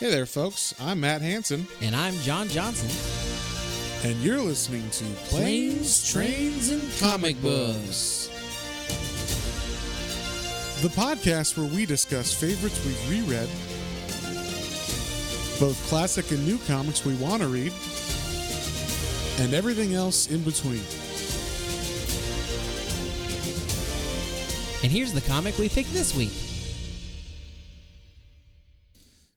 Hey there, folks. I'm Matt Hansen, And I'm John Johnson. and you're listening to Planes, Trains, and Comic Books. the podcast where we discuss favorites we've reread, both classic and new comics we want to read, and everything else in between. And here's the comic we picked this week.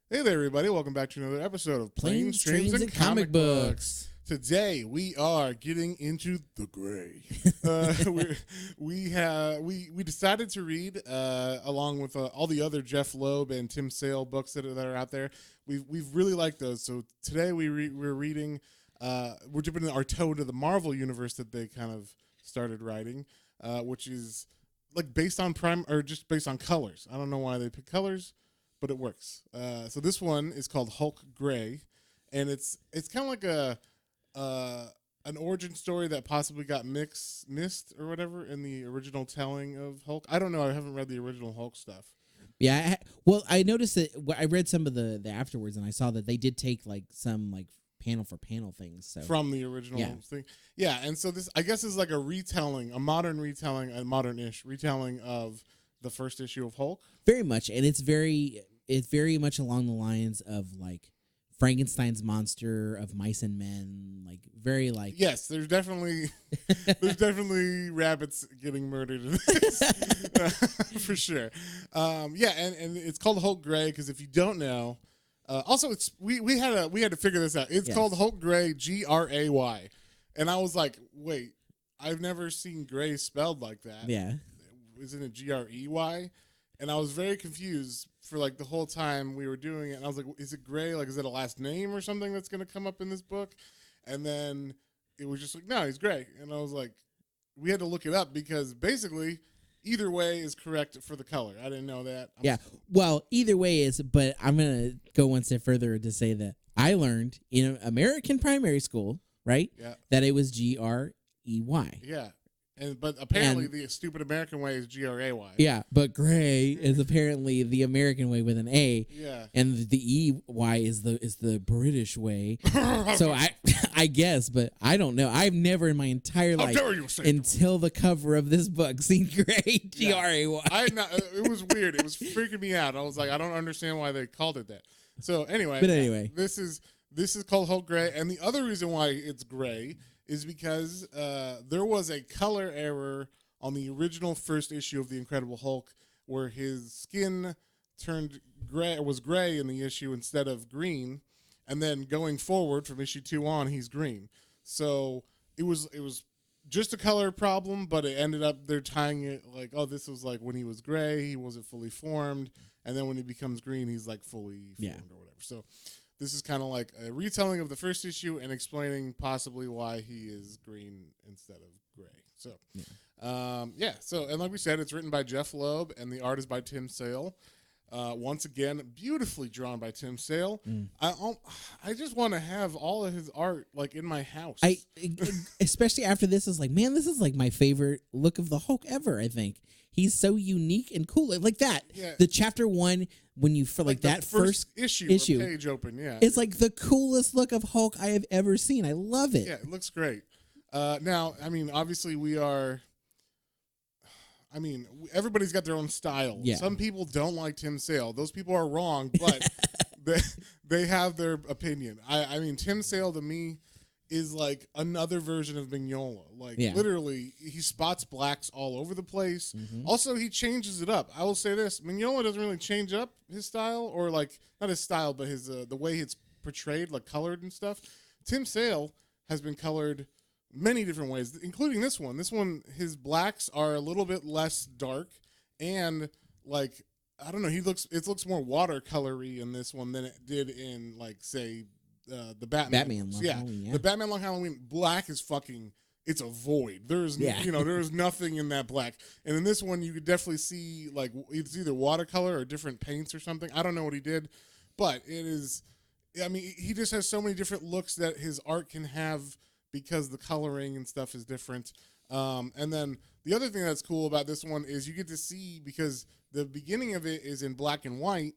Hey there, everybody. Welcome back to another episode of Planes, Trains, and Comic Books. Today we are getting into the gray. We decided to read along with all the other Jeff Loeb and Tim Sale books that are out there. We've really liked those. So today we're reading. We're dipping our toe into the Marvel universe that they kind of started writing, which is like based on just based on colors. I don't know why they pick colors, but it works. So this one is called Hulk Gray, and it's kind of like an origin story that possibly got missed or whatever in the original telling of Hulk. I don't know. I haven't read the original Hulk stuff. Yeah, I noticed that. I read some of the afterwards, and I saw that they did take like some like panel for panel things. So From the original thing. Yeah, and so this, I guess, is like a retelling, a modern retelling, a modern-ish retelling of the first issue of Hulk. very much, and it's very much along the lines of like Frankenstein's monster of mice and men, like very like Yes, there's definitely rabbits getting murdered in this, for sure. Yeah, and it's called Hulk Gray because if you don't know, also it's we had to figure this out. It's called Hulk Gray, Gray, and I was like, wait, I've never seen Gray spelled like that. yeah. Isn't it Grey? And I was very confused for like the whole time we were doing it. And I was like, is it Gray? Like, is it a last name or something that's going to come up in this book? And then it was just like, no, he's Gray. And I was like, we had to look it up because basically either way is correct for the color. I didn't know that. Well, either way is, but I'm going to go one step further to say that I learned in American primary school, right? Yeah. That it was Grey. Yeah. But apparently the stupid American way is Gray. Yeah, but Gray is apparently the American way with an A. Yeah. And the EY is the British way. So I guess, but I don't know. I've never in my entire life until the cover of this book seen Gray, Gray. It was weird. It was freaking me out. I was like, I don't understand why they called it that. So anyway, this is called Hulk Gray, and the other reason why it's gray is because there was a color error on the original first issue of The Incredible Hulk where his skin turned gray, was gray in the issue instead of green, and then going forward from issue 2 on, he's green. So it was just a color problem, but it ended up they're tying it like, oh, this was like when he was gray, he wasn't fully formed, and then when he becomes green, he's like fully formed or whatever. So this is kind of like a retelling of the first issue and explaining possibly why he is green instead of gray. So, So, and like we said, it's written by Jeff Loeb and the art is by Tim Sale. Once again, beautifully drawn by Tim Sale. I just want to have all of his art like in my house. Especially after this is like, man, this is like my favorite look of the Hulk ever. I think he's so unique and cool, like that. Yeah. The chapter 1 when you for like that first issue page open. Yeah, it's like the coolest look of Hulk I have ever seen. I love it. Yeah, it looks great. Now, I mean, obviously we are. I mean, everybody's got their own style. Yeah. Some people don't like Tim Sale. Those people are wrong, but they have their opinion. I mean, Tim Sale to me is like another version of Mignola. Like literally, he spots blacks all over the place. Mm-hmm. Also, he changes it up. I will say this: Mignola doesn't really change up his style, or like not his style, but his the way it's portrayed, like colored and stuff. Tim Sale has been colored many different ways, including this one. This one, his blacks are a little bit less dark, and like I don't know, it looks more watercolory in this one than it did in like say the Batman Long Halloween, yeah. The Batman Long Halloween black is fucking. It's a void. There's there's nothing in that black. And in this one, you could definitely see like it's either watercolor or different paints or something. I don't know what he did, but it is. I mean, he just has so many different looks that his art can have because the coloring and stuff is different. And then the other thing that's cool about this one is you get to see, because the beginning of it is in black and white,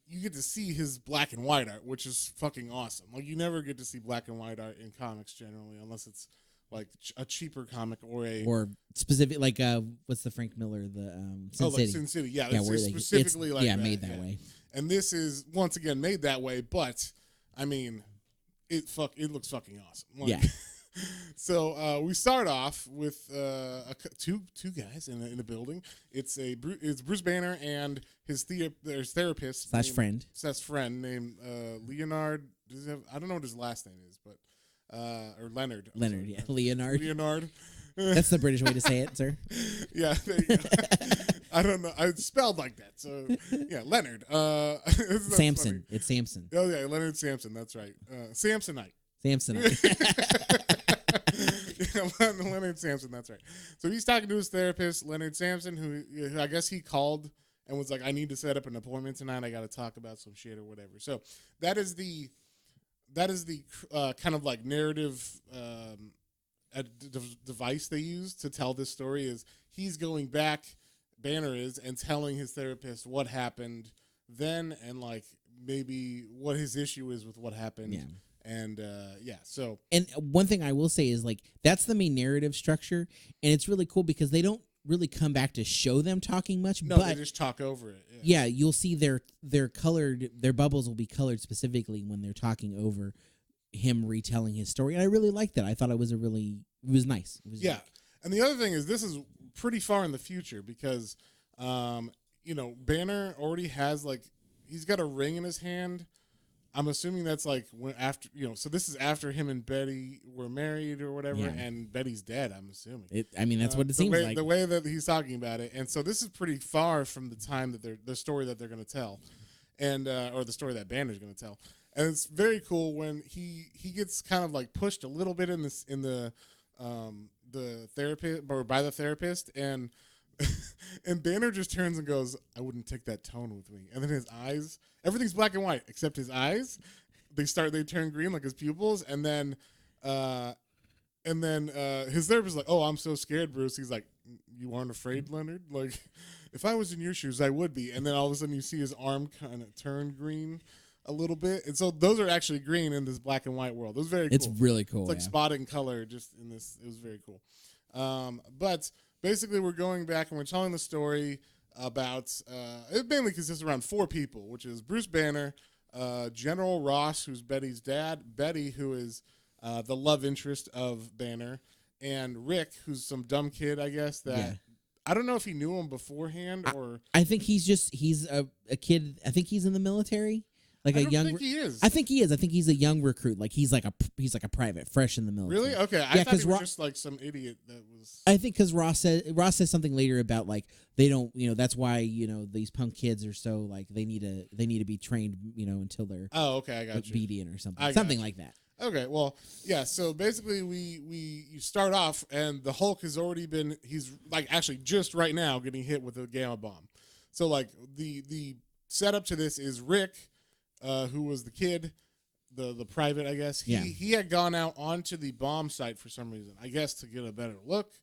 you get to see his black and white art, which is fucking awesome. Like, you never get to see black and white art in comics generally, unless it's like a cheaper comic or specific, like what's the Frank Miller, the Sin City. Like Sin City, yeah, it's specifically like that. Made that way. And this is once again made that way, but I mean, it looks fucking awesome. Like, yeah. So we start off with two guys in a building. It's Bruce Banner and his therapist slash friend named Leonard. I don't know what his last name is, but or Leonard. Leonard, yeah, Leonard. That's the British way to say it, sir. Yeah, there you go. I don't know. It's spelled like that. So yeah, Leonard. Samson. Funny. It's Samson. Oh yeah, Leonard Samson. That's right. Samsonite. Yeah, Leonard Samson, that's right. So he's talking to his therapist, Leonard Samson, who I guess he called and was like, I need to set up an appointment tonight. I got to talk about some shit or whatever. So that is the kind of like narrative device they use to tell this story. Is he's going back, Banner is, and telling his therapist what happened then and like maybe what his issue is with what happened. Yeah. And so. And one thing I will say is like that's the main narrative structure, and it's really cool because they don't really come back to show them talking much. No, but they just talk over it. Yeah, you'll see their colored, their bubbles will be colored specifically when they're talking over him retelling his story, and I really liked that. I thought it was nice. Yeah, and the other thing is this is pretty far in the future because, Banner already has he's got a ring in his hand. I'm assuming that's like when after so this is after him and Betty were married or whatever, and Betty's dead. I'm assuming. That's what it seems like. The way that he's talking about it, and so this is pretty far from the time that the story that they're going to tell, and or the story that Banner's going to tell, and it's very cool when he gets kind of like pushed a little bit in the therapist or by the therapist, and and Banner just turns and goes, "I wouldn't take that tone with me," and then his eyes. Everything's black and white except his eyes. They turn green like his pupils, and then his therapist is like, "Oh, I'm so scared, Bruce." He's like, "You aren't afraid, Leonard? Like, if I was in your shoes, I would be." And then all of a sudden, you see his arm kind of turn green a little bit, and so those are actually green in this black and white world. It was very cool. It's really cool. It's like spotted in color, just in this. It was very cool. But basically, we're going back and we're telling the story about it mainly consists around four people, which is Bruce Banner, General Ross, who's Betty's dad, Betty, who is the love interest of Banner, and Rick, who's some dumb kid, I guess, that I don't know if he knew him beforehand or I think he's a kid. I think he's in the military. Like I don't think he is. I think he is. I think he's a young recruit. Like he's like a private, fresh in the military. Really? Okay. I thought he was just like some idiot that was. I think because Ross says something later about like they don't, that's why these punk kids are so like they need to be trained, until they're okay, I got you. obedient or something like that. Okay, well, yeah. So basically, you start off and the Hulk has already he's like actually just right now getting hit with a gamma bomb. So like the setup to this is Rick. Who was the kid, the private, I guess. He had gone out onto the bomb site for some reason, I guess to get a better look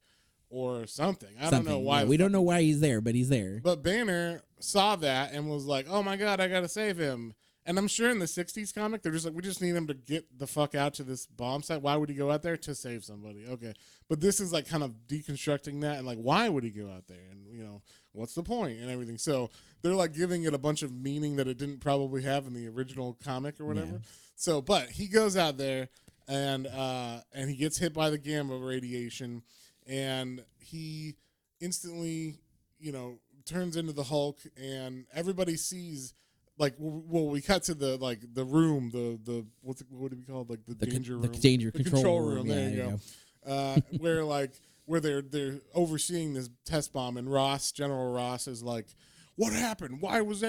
or something. I don't know why. Yeah, we don't know why he's there, but he's there. But Banner saw that and was like, oh my God, I got to save him. And I'm sure in the 60s comic, they're just like, we just need him to get the fuck out to this bomb site. Why would he go out there? To save somebody. Okay. But this is like kind of deconstructing that and like, why would he go out there? And, what's the point and everything? So they're like giving it a bunch of meaning that it didn't probably have in the original comic or whatever. Yeah. So, but he goes out there and he gets hit by the gamma radiation and he instantly, turns into the Hulk and everybody sees. Like, well, we cut to the room, the what do we call it? Like the danger room, the control room. There you go. Where they're overseeing this test bomb, and General Ross is like, "What happened? Why was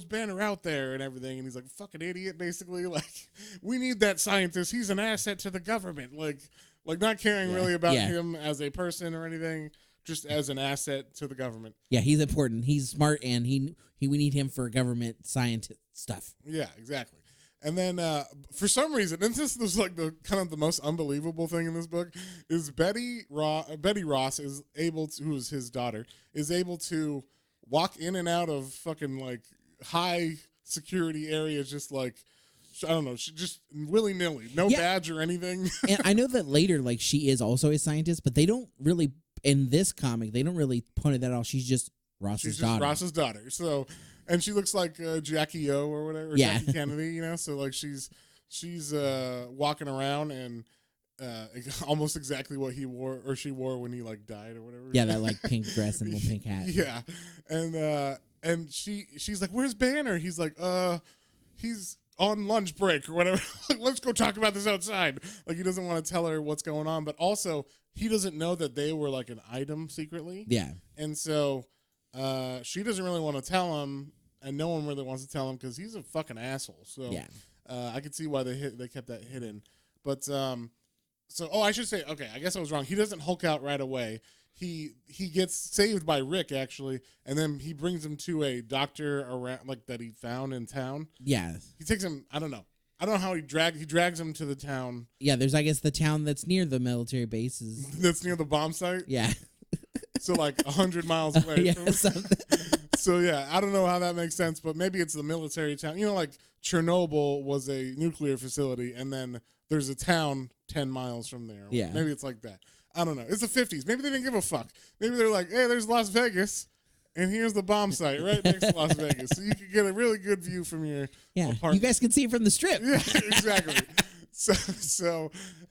Banner out there and everything?" And he's like, "Fucking idiot!" Basically, like, we need that scientist. He's an asset to the government. Like not caring really about him as a person or anything. Just as an asset to the government. Yeah, he's important. He's smart, and we need him for government scientist stuff. Yeah, exactly. And then for some reason, and this was like the kind of the most unbelievable thing in this book, is Betty Ross is able to, who is his daughter, is able to walk in and out of fucking like high security area, just like, I don't know, she just willy-nilly, no badge or anything. And I know that later, like, she is also a scientist, but they don't really, in this comic, they don't really point that out. She's just Ross's daughter. Ross's daughter. So, and she looks like Jackie O or whatever, or Jackie Kennedy, so like she's walking around and almost exactly what he wore or she wore when he like died or whatever. Yeah, that like pink dress and the pink hat. Yeah, and she's like, "Where's Banner?" He's like, he's on lunch break or whatever. Like, let's go talk about this outside. Like, he doesn't want to tell her what's going on, but also he doesn't know that they were like an item secretly. Yeah, and so she doesn't really want to tell him, and no one really wants to tell him because he's a fucking asshole. So yeah, I could see why they kept that hidden, but I should say, okay, I guess I was wrong. He doesn't Hulk out right away. He gets saved by Rick, actually, and then he brings him to a doctor around, like, that he found in town. Yeah. He takes him, I don't know how he drags him to the town. Yeah, there's, I guess, the town that's near the military bases. That's near the bomb site? Yeah. So, like, 100 miles away. Yeah, something. So, yeah, I don't know how that makes sense, but maybe it's the military town. Like, Chernobyl was a nuclear facility, and then there's a town 10 miles from there. Yeah. Maybe it's like that. I don't know. It's the 50s. Maybe they didn't give a fuck. Maybe they're like, hey, there's Las Vegas, and here's the bomb site right next to Las Vegas. So you can get a really good view from your apartment. You guys can see it from the strip. Yeah, exactly.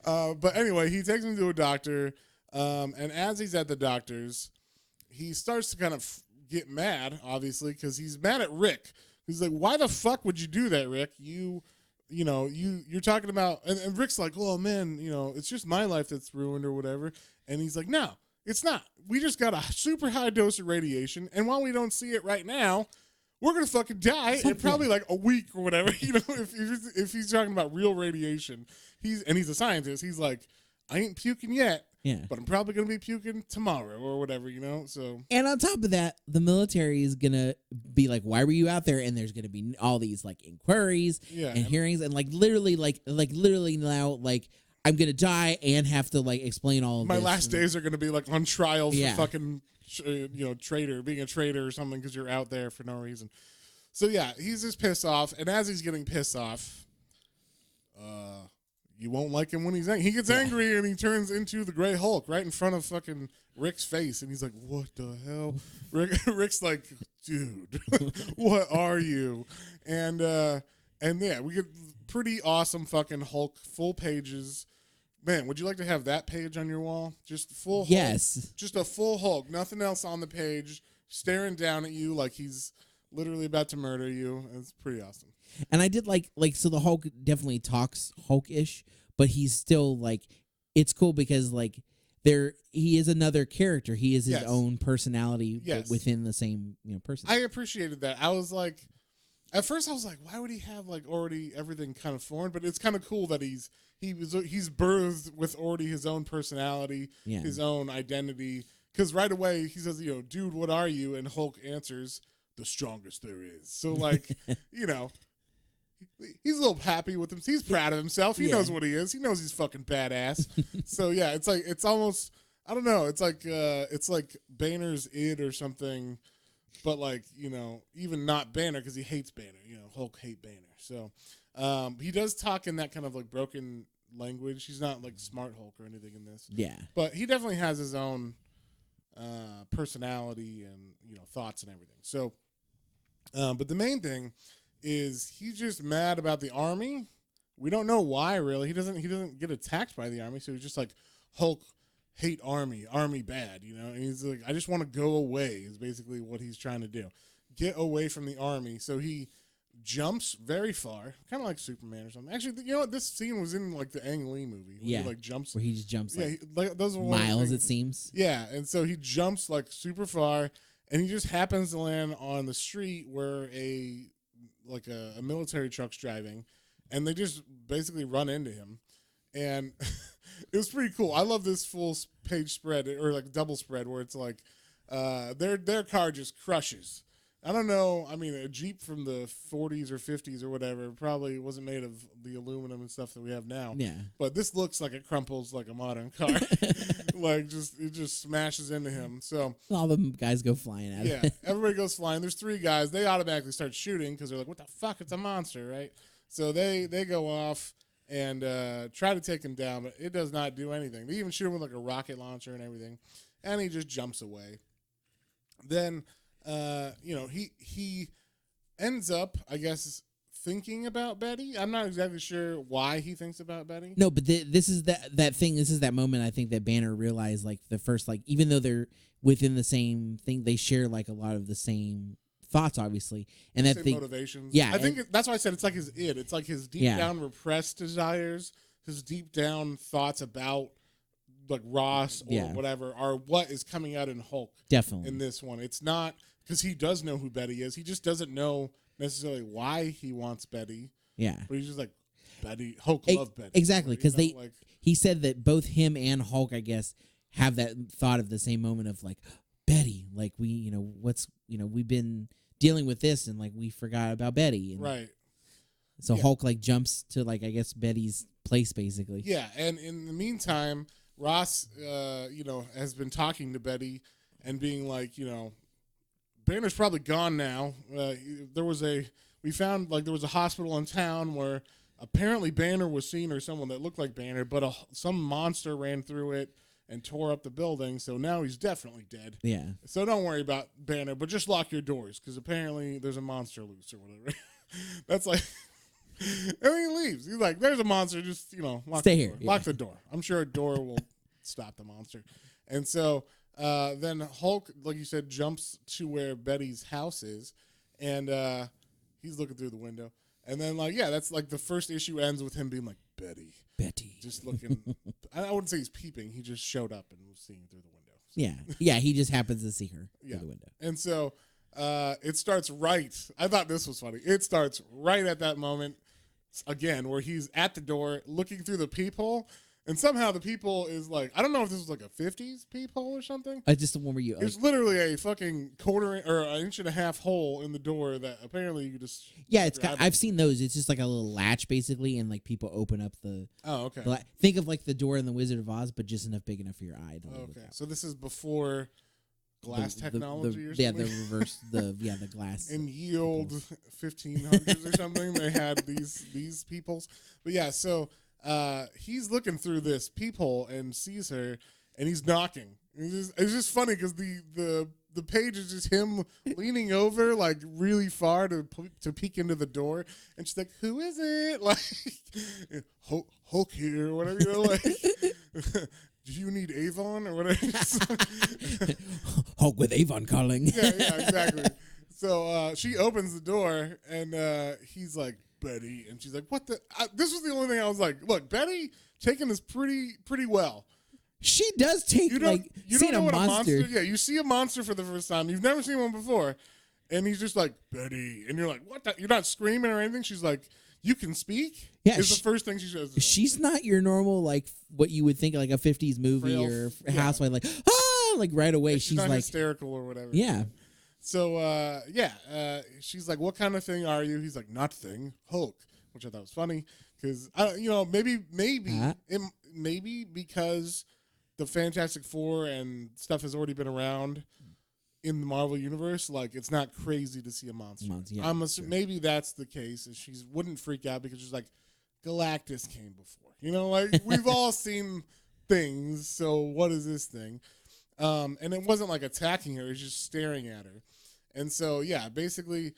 But anyway, he takes him to a doctor, and as he's at the doctor's, he starts to kind of get mad, obviously, because he's mad at Rick. He's like, why the fuck would you do that, Rick? You're talking about, and Rick's like, oh man, it's just my life that's ruined or whatever. And he's like, no, it's not. We just got a super high dose of radiation, and while we don't see it right now, we're gonna fucking die in probably like a week or whatever. If he's talking about real radiation, he's a scientist. He's like, I ain't puking yet. Yeah. But I'm probably going to be puking tomorrow or whatever, so. And on top of that, the military is going to be like, why were you out there? And there's going to be all these like inquiries and hearings and like literally now, like, I'm going to die and have to like explain all of my this. My last days are going to be like on trial for fucking, being a traitor or something because you're out there for no reason. So yeah, he's just pissed off. And as he's getting pissed off, you won't like him when he's angry. He gets angry and he turns into the Gray Hulk right in front of fucking Rick's face. And he's like, what the hell? Rick's like, dude, what are you? And yeah, we get pretty awesome fucking Hulk, full pages. Man, would you like to have that page on your wall? Just full Hulk. Yes. Just a full Hulk. Nothing else on the page. Staring down at you like he's literally about to murder you. It's pretty awesome. And I did like so the Hulk definitely talks Hulk-ish, but he's still like, it's cool because like he is another character. He is his own personality within the same person. I appreciated that. I was like, at first I was like, why would he have like already everything kind of formed? But it's kind of cool that he's birthed with already his own personality, his own identity. Because right away he says, dude, what are you? And Hulk answers, the strongest there is. So like, he's a little happy with him. He's proud of himself. He knows what he is. He knows he's fucking badass. So yeah, it's like, it's almost, I don't know. It's like Banner's id or something, but like, even not Banner because he hates Banner. Hulk hate Banner. So he does talk in that kind of like broken language. He's not like Smart Hulk or anything in this. Yeah. But he definitely has his own personality and thoughts and everything. So, but the main thing is he's just mad about the army. We don't know why really. He doesn't get attacked by the army, so he's just like, Hulk hate army bad, And he's like, I just want to go away is basically what he's trying to do. Get away from the army. So he jumps very far, kind of like Superman or something. Actually, this scene was in like the Ang Lee movie. Where he like jumps. Where he just jumps those miles, it seems. Yeah, and so he jumps like super far, and he just happens to land on the street where a military truck's driving, and they just basically run into him. And it was pretty cool. I love this full page spread or like double spread where it's like their car just crushes. I don't know. I mean, a Jeep from the 40s or 50s or whatever probably wasn't made of the aluminum and stuff that we have now. Yeah. But this looks like it crumples like a modern car. Like it just smashes into him. So all the guys go flying out. Yeah, everybody goes flying. There's 3 guys. They automatically start shooting because they're like, "What the fuck? It's a monster, right?" So they go off and try to take him down, but it does not do anything. They even shoot him with like a rocket launcher and everything, and he just jumps away. Then. He ends up, I guess, thinking about Betty. I'm not exactly sure why he thinks about Betty. No, but this is that thing. This is that moment I think that Banner realized, like, the first, like, even though they're within the same thing, they share like a lot of the same thoughts, obviously, and that thing, motivations. Yeah, I think that's why I said it's like his id. It's like his deep down repressed desires, his deep down thoughts about like Ross or whatever are what is coming out in Hulk. Definitely in this one. It's not. Because he does know who Betty is. He just doesn't know necessarily why he wants Betty. Yeah. But he's just like, Betty, Hulk loved Betty. Exactly, because he said that both him and Hulk, I guess, have that thought of the same moment of like, Betty, like we've been dealing with this and like we forgot about Betty. And right. So Hulk like jumps to like, I guess, Betty's place basically. Yeah, and in the meantime, Ross, has been talking to Betty and being like, Banner's probably gone now. We found like there was a hospital in town where apparently Banner was seen or someone that looked like Banner, but some monster ran through it and tore up the building. So now he's definitely dead. Yeah. So don't worry about Banner, but just lock your doors because apparently there's a monster loose or whatever. That's like, and then he leaves. He's like, there's a monster. Just stay here. Lock the door. I'm sure a door will stop the monster. And so. Then Hulk, like you said, jumps to where Betty's house is, and he's looking through the window. And then, that's like the first issue ends with him being like, Betty. Just looking. I wouldn't say he's peeping. He just showed up and was seeing through the window. So. Yeah, he just happens to see her through the window. And so it starts right. I thought this was funny. It starts right at that moment, again, where he's at the door looking through the peephole. And somehow the peephole is like, I don't know if this was like a 50s peephole or something. Just the one where you... There's literally a fucking quarter or an inch and a half hole in the door that apparently you just... Yeah, I've seen those. It's just like a little latch basically, and like people open up the... Oh, okay. Think of like the door in the Wizard of Oz, but just enough big enough for your eye to look out. So this is before glass technology or something? Yeah, the reverse, the glass. In ye old 1500s or something, they had these peoples. But yeah, so... he's looking through this peephole and sees her, and he's knocking. It's just funny because the page is just him leaning over like really far to peek into the door, and she's like, "Who is it?" Like Hulk here, or whatever. Like, do you need Avon or whatever? Hulk with Avon calling. Yeah, exactly. So she opens the door, and he's like, Betty, and she's like, what the this was the only thing I was like, look, Betty taking this pretty well. She does take you don't know what a monster. Yeah, you see a monster for the first time, you've never seen one before, and he's just like, Betty, and you're like, what the? You're not screaming or anything. She's like, you can speak. Yeah, is the first thing she says. She's not your normal like what you would think like a 50s movie or housewife, like like right away. She's not like hysterical or whatever. Yeah. So, she's like, what kind of thing are you? He's like, nothing, Hulk, which I thought was funny because, maybe because the Fantastic Four and stuff has already been around in the Marvel Universe, like, it's not crazy to see a monster. I'm assuming maybe that's the case. Is she wouldn't freak out because she's like, Galactus came before. Like, we've all seen things, so what is this thing? And it wasn't like attacking her, it was just staring at her. And so, yeah, basically,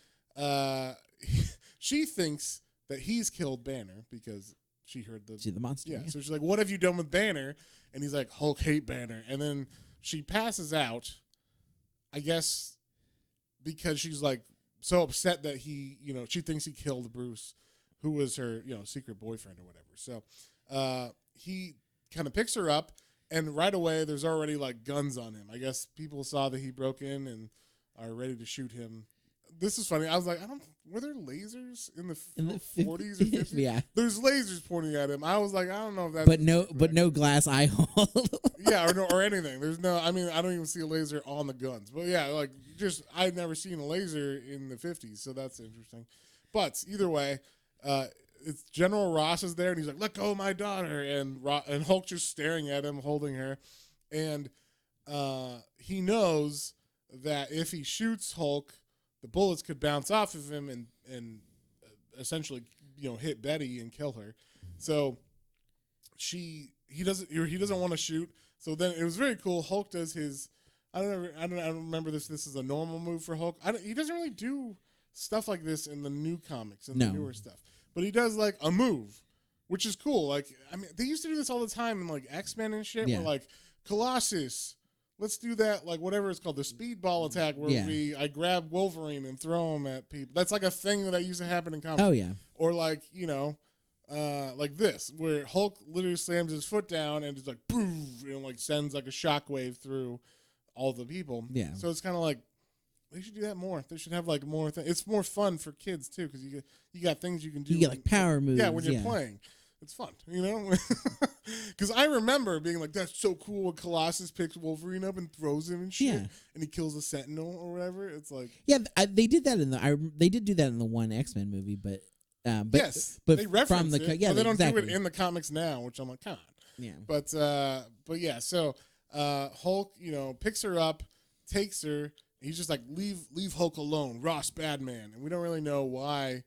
she thinks that he's killed Banner because she heard the monster. Yeah, so she's like, what have you done with Banner? And he's like, Hulk hate Banner. And then she passes out, I guess, because she's like so upset that he, she thinks he killed Bruce, who was her, secret boyfriend or whatever. So he kind of picks her up. And right away, there's already like guns on him. I guess people saw that he broke in and are ready to shoot him. this is funny. I was like, were there lasers in the 40s or 50s? Yeah. There's lasers pointing at him. I was like, I don't know if that's. But no glass eye hole. Yeah, or anything. There's no. I mean, I don't even see a laser on the guns. But yeah, like I'd never seen a laser in the 50s, so that's interesting. But either way, it's General Ross is there, and he's like, "Let go of my daughter," and Hulk just staring at him, holding her, and he knows that if he shoots Hulk, the bullets could bounce off of him and essentially, hit Betty and kill her. So he doesn't want to shoot. So then it was very cool. Hulk does his. I don't remember this. This is a normal move for Hulk. He doesn't really do stuff like this in the new comics and the newer stuff. But he does like a move, which is cool. Like, I mean, they used to do this all the time in like X-Men and shit. Yeah. Where like Colossus, let's do that, like whatever it's called, the speedball attack where I grab Wolverine and throw him at people. That's like a thing that used to happen in comics. Oh yeah. Or like, like this, where Hulk literally slams his foot down and just like boom, like sends like a shockwave through all the people. Yeah. So it's kind of like they should do that more. They should have like more things. It's more fun for kids too because you got things you can do. You get like power moves. Yeah, when you're playing. It's fun, because I remember being like, "That's so cool." When Colossus picks Wolverine up and throws him and shit, and he kills a Sentinel or whatever. It's like, they did that they did do that in the one X-Men movie, but yes, but they reference it, but they don't do it in the comics now, which I'm like, God. Yeah, but yeah, so Hulk, picks her up, takes her. He's just like, leave Hulk alone, Ross, bad man, and we don't really know why.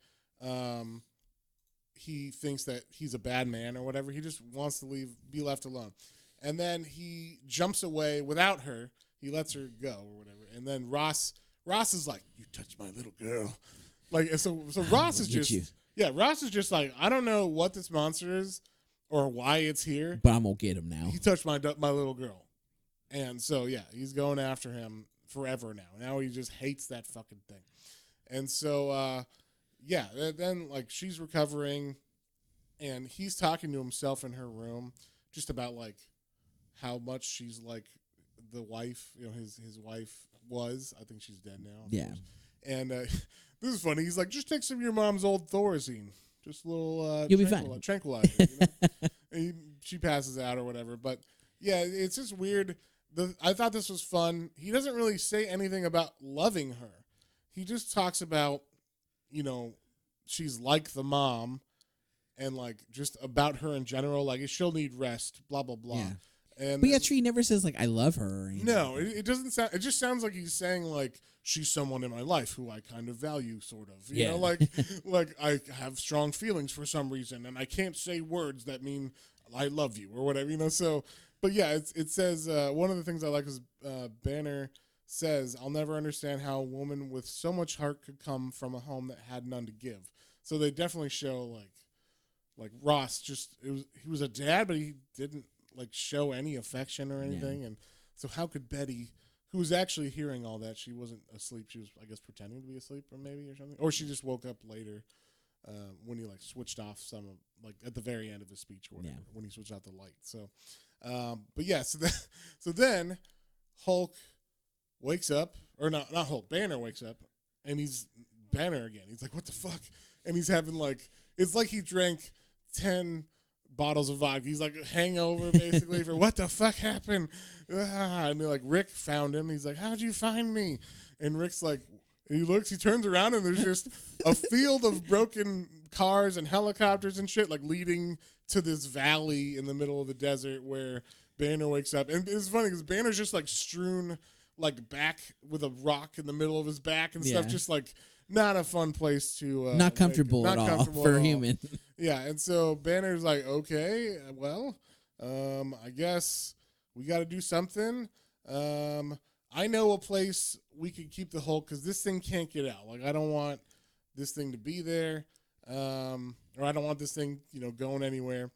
He thinks that he's a bad man or whatever. He just wants to be left alone. And then he jumps away without her. He lets her go or whatever. And then Ross is like, "You touched my little girl." Like, so Ross is just, Ross is just like, I don't know what this monster is or why it's here, but I'm going to get him now. He touched my little girl. And so, yeah, he's going after him forever now. Now he just hates that fucking thing. And so, yeah, then like she's recovering, and he's talking to himself in her room, just about like how much she's like the wife. His wife was. I think she's dead now. Yeah. And this is funny. He's like, just take some of your mom's old Thorazine, just a little you'll be fine. Tranquilizer. And she passes out or whatever. But yeah, it's just weird. I thought this was fun. He doesn't really say anything about loving her. He just talks about, she's like the mom, and like just about her in general, like she'll need rest, blah blah blah. Yeah. But yeah, Tree never says like I love her or anything. No, it doesn't sound. It just sounds like he's saying like she's someone in my life who I kind of value, sort of. You know, like I have strong feelings for some reason, and I can't say words that mean I love you or whatever. So, but yeah, it says one of the things I like is Banner says, "I'll never understand how a woman with so much heart could come from a home that had none to give." So they definitely show like Ross he was a dad, but he didn't like show any affection or anything. And so how could Betty, who was actually hearing all that, she wasn't asleep. She was, I guess, pretending to be asleep or something. Or she just woke up later when he like switched off like at the very end of his speech or whatever, when he switched out the light. So, but yeah, so then Hulk wakes up, or not Hulk, Banner wakes up, and he's Banner again. He's like, what the fuck? And he's having like, it's like he drank 10 bottles of vodka. He's like hangover basically for what the fuck happened. And like Rick found him. He's like, how'd you find me? And Rick's like, he turns around, and there's just a field of broken cars and helicopters and shit like leading to this valley in the middle of the desert where Banner wakes up. And it's funny because Banner's just like strewn like back with a rock in the middle of his back and stuff, just like not a fun place to not comfortable at all for a human. Yeah, and so Banner's like, okay, well, I guess we got to do something. I know a place we could keep the Hulk because this thing can't get out. Like, I don't want this thing to be there, or I don't want this thing, going anywhere.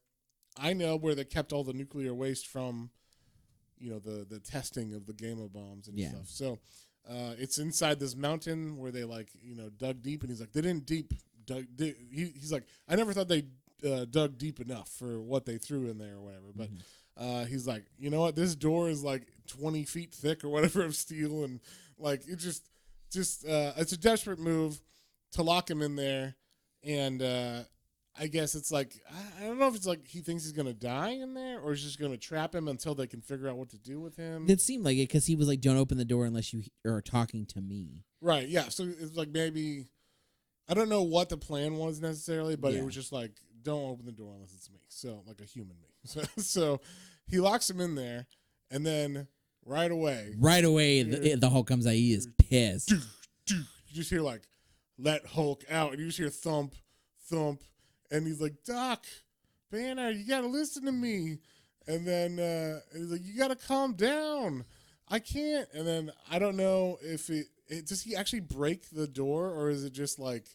I know where they kept all the nuclear waste from, the testing of the gamma bombs and stuff. So it's inside this mountain where they dug deep, and he's like, they didn't he's like, I never thought they dug deep enough for what they threw in there or whatever. But he's like, you know what? This door is like 20 feet thick or whatever of steel, and like it just just it's a desperate move to lock him in there, and I guess it's like I don't know if it's like he thinks he's gonna die in there, or he's just gonna trap him until they can figure out what to do with him. It seemed like it because he was like, "Don't open the door unless you are talking to me." Right? Yeah. So it's like maybe I don't know what the plan was necessarily, but it was just like, don't open the door unless it's me. So like a human me. So he locks him in there, and then right away, the Hulk comes out. He is pissed. You just hear like, "Let Hulk out," and you just hear thump, thump, and he's like, "Doc, Banner, you gotta listen to me." And then he's like, "You gotta calm down. I can't." And then I don't know if does he actually break the door, or is it just like,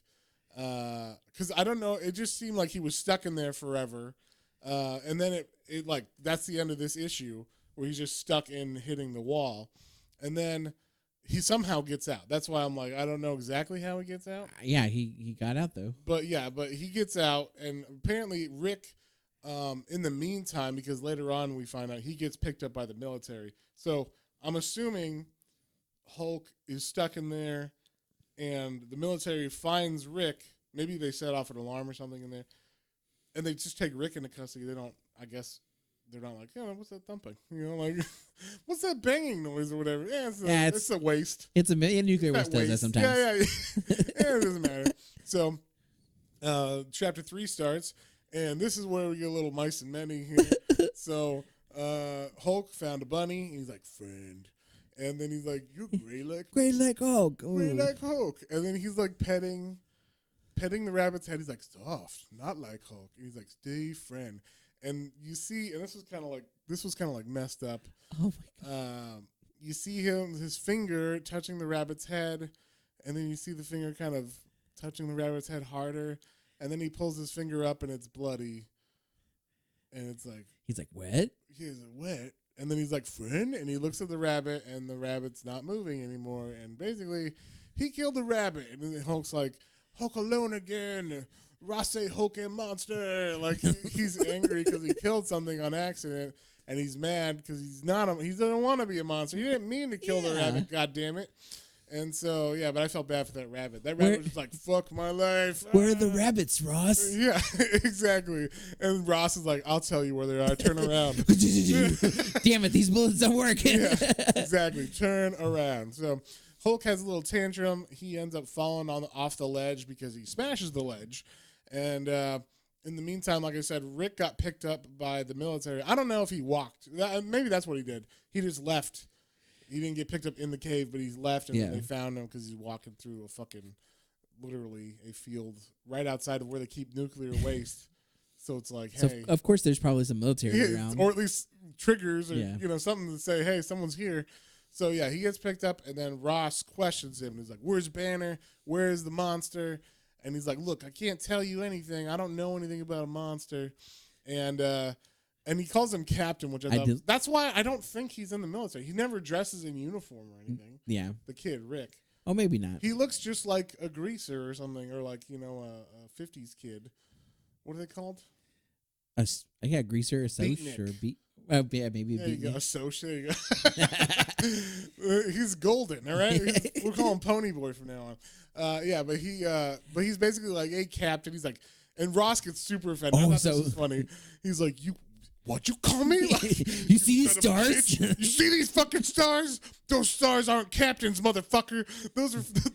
because I don't know. It just seemed like he was stuck in there forever, and then it like that's the end of this issue where he's just stuck in hitting the wall, and then he somehow gets out. That's why I'm like, I don't know exactly how he gets out. Yeah, he got out though. But he gets out, and apparently Rick, in the meantime, because later on we find out he gets picked up by the military. So I'm assuming Hulk is stuck in there, and the military finds Rick. Maybe they set off an alarm or something in there, and they just take Rick into custody. They don't, I guess, they're not like, "Oh, what's that thumping? Like, what's that banging noise or whatever?" Yeah, it's a waste. It's a nuclear waste does that sometimes. Yeah. Yeah, it doesn't matter. So, chapter 3 starts, and this is where we get a little mice and many here. So, Hulk found a bunny, and he's like, "Friend," and then he's like, "You're gray like Hulk, gray like Hulk," and then he's like petting the rabbit's head. He's like, "Soft, not like Hulk," and he's like, "Stay friend." And you see, and this was kind of like messed up. Oh my god! You see his finger touching the rabbit's head, and then you see the finger kind of touching the rabbit's head harder, and then he pulls his finger up and it's bloody, and it's like he's like wet. He's like wet, and then he's like friend, and he looks at the rabbit, and the rabbit's not moving anymore, and basically he killed the rabbit, and then Hulk's like, "Hulk alone again. Rasse Hulk and monster." Like he's angry because he killed something on accident, and he's mad because he doesn't want to be a monster. He didn't mean to kill the rabbit. God damn it! And so but I felt bad for that rabbit. That rabbit was just like, "Fuck my life." Where are the rabbits, Ross? Yeah, exactly. And Ross is like, "I'll tell you where they are. Turn around." Damn it, these bullets don't work. Yeah, exactly. Turn around. So Hulk has a little tantrum. He ends up falling off the ledge because he smashes the ledge. And in the meantime, like I said, Rick got picked up by the military. I don't know if he walked. Maybe that's what he did. He just left. He didn't get picked up in the cave, but he's left, and they found him because he's walking through literally a field right outside of where they keep nuclear waste. So it's like, hey. So of course, there's probably some military around. Or at least triggers or something to say, hey, someone's here. So, he gets picked up, and then Ross questions him. He's like, "Where's Banner? Where's the monster?" And he's like, "Look, I can't tell you anything. I don't know anything about a monster." And he calls him Captain, which I thought that's why I don't think he's in the military. He never dresses in uniform or anything. Yeah. The kid, Rick. Oh, maybe not. He looks just like a greaser or something, or like, a 50s kid. What are they called? A greaser, a soch, or a beat. Yeah, maybe a beat. There you go, a soch. There you go. He's golden, all right? We'll call him Pony Boy from now on. But he's basically like, "Hey, Captain." He's like, and Ross gets super offended. I thought this was funny. He's like, "What you call me? Like, you see these stars? You see these fucking stars? Those stars aren't captains, motherfucker.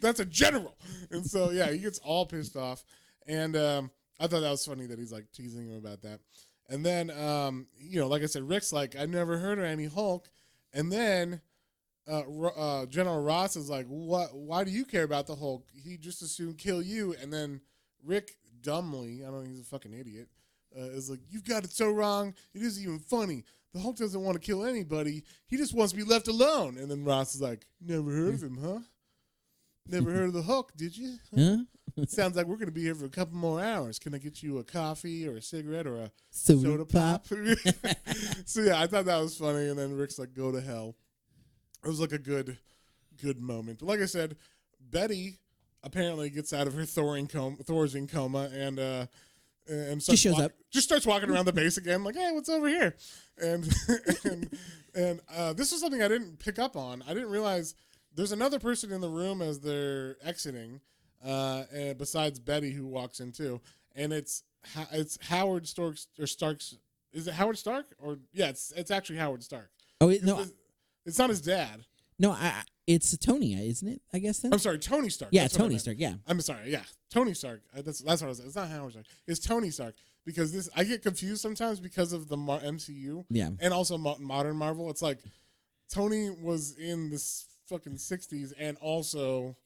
That's a general." And so he gets all pissed off. And I thought that was funny that he's like teasing him about that. And then like I said, Rick's like, "I never heard of any Hulk." And then General Ross is like, "What? Why do you care about the Hulk? He just as soon kill you." And then Rick dumbly, I don't know, he's a fucking idiot, is like, "You've got it so wrong. It isn't even funny. The Hulk doesn't want to kill anybody. He just wants to be left alone." And then Ross is like, "Never heard of him, huh? Never heard of the Hulk, did you? Huh? It sounds like we're going to be here for a couple more hours. Can I get you a coffee or a cigarette or a soda pop?" So I thought that was funny. And then Rick's like, "Go to hell." It was like a good moment. But like I said, Betty apparently gets out of her Thorazine coma and just starts walking around the base again, like, "Hey, what's over here?" And this was something I didn't pick up on. I didn't realize there's another person in the room as they're exiting, and besides Betty, who walks in too, and it's Howard Stark's. Is it Howard Stark or yeah? It's actually Howard Stark. Oh no, it's not his dad. No, it's Tony, isn't it? I guess then. I'm sorry, Tony Stark. Yeah, Tony Stark. Yeah, I'm sorry. Yeah, Tony Stark. That's what I was saying. It's not Howard Stark. It's Tony Stark because I get confused sometimes because of the MCU. Yeah, and also modern Marvel. It's like Tony was in the fucking 60s and also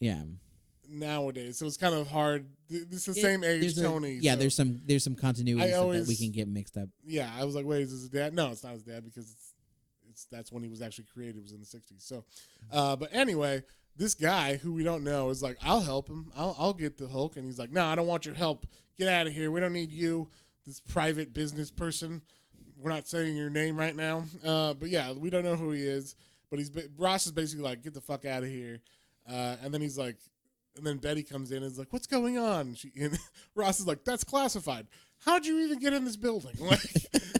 nowadays, so it's kind of hard. This is the same age Tony. Yeah, so there's some continuity that we can get mixed up. Yeah, I was like, wait, is this his dad? No, it's not his dad because that's when he was actually created, was in the 60s. So, but anyway, this guy who we don't know is like, I'll help him. I'll get the Hulk. And he's like, no, I don't want your help. Get out of here. We don't need you, this private business person. We're not saying your name right now. But yeah, we don't know who he is. But Ross is basically like, get the fuck out of here. And then he's like, and then Betty comes in and is like, what's going on? And Ross is like, that's classified. How'd you even get in this building?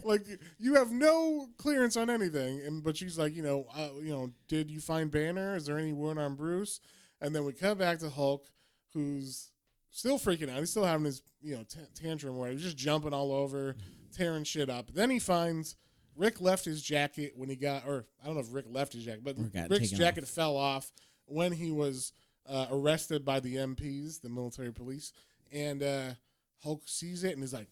Like you have no clearance on anything. But she's like, did you find Banner? Is there any word on Bruce? And then we come back to Hulk, who's still freaking out. He's still having his, tantrum where he's just jumping all over, tearing shit up. Then he finds Rick left his jacket when he or I don't know if Rick left his jacket, but Rick's jacket fell off when he was arrested by the MPs, the military police. And Hulk sees it and is like,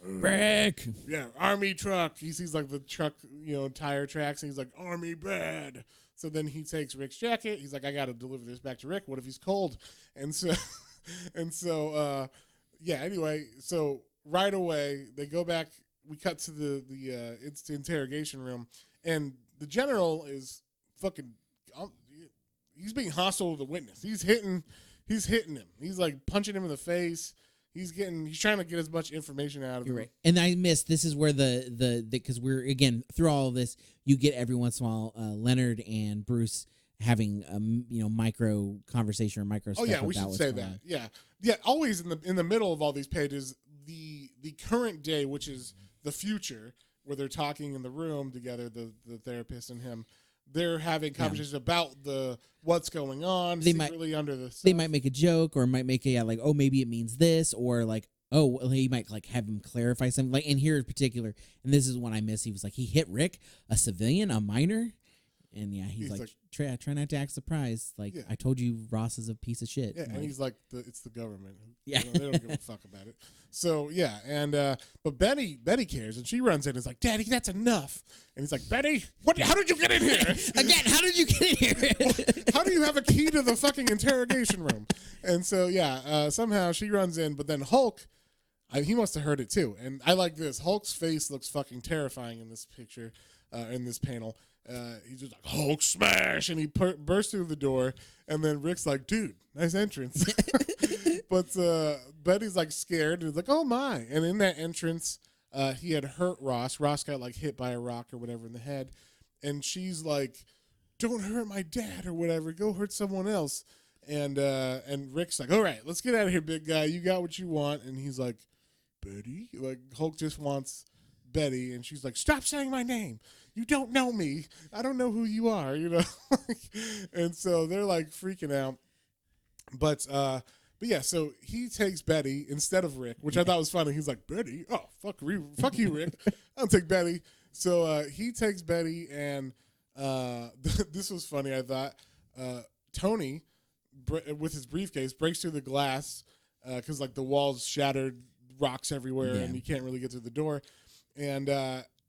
Rick. Yeah, army truck. He sees like the truck, tire tracks, and he's like, army bad. So then he takes Rick's jacket. He's like, I got to deliver this back to Rick. What if he's cold? And so, anyway, so right away they go back. We cut to the interrogation room, and the general is fucking. He's being hostile to the witness. He's hitting him. He's like punching him in the face. He's trying to get as much information out of him. You're right. And I missed, this is where because we're, again, through all of this, you get every once in a while Leonard and Bruce having micro conversation or micro stuff. Oh yeah, we should say that. Yeah. Yeah, always in the middle of all these pages, the current day, which is the future, where they're talking in the room together, the therapist and him. They're having conversations about what's going on secretly under the stuff. They might make a joke or might make like, oh, maybe it means this, or like, oh, well, he might like have him clarify something. Like in here in particular, and this is one I missed. He was like, he hit Rick, a civilian, a minor, and yeah, he's like try not to act surprised. Like I told you, Ross is a piece of shit. Yeah, and he's like, it's the government. Yeah, they don't give a fuck about it. So yeah, and but Betty cares, and she runs in and is like, Daddy, that's enough. And he's like, Betty, what? How did you get in here? Again, how did you get in here? How do you have a key to the fucking interrogation room? And so somehow she runs in, but then Hulk, he must have heard it too. And I like this. Hulk's face looks fucking terrifying in this picture, in this panel. He's just like, Hulk smash, and he bursts through the door, and then Rick's like, dude, nice entrance. But Betty's like scared, and he's like, oh my. And in that entrance, he had hurt Ross. Ross got like hit by a rock or whatever in the head, and she's like, don't hurt my dad or whatever, go hurt someone else. And Rick's like, all right, let's get out of here, big guy, you got what you want. And he's like, Betty? Like Hulk just wants Betty, and she's like, stop saying my name, you don't know me, I don't know who you are, And so they're like freaking out, but yeah, so he takes Betty instead of Rick, which I thought was funny. He's like, Betty? Oh, fuck you, Rick. I'll take Betty. So he takes Betty, and this was funny, I thought. Tony, with his briefcase, breaks through the glass because like the walls shattered, rocks everywhere, and he can't really get through the door. And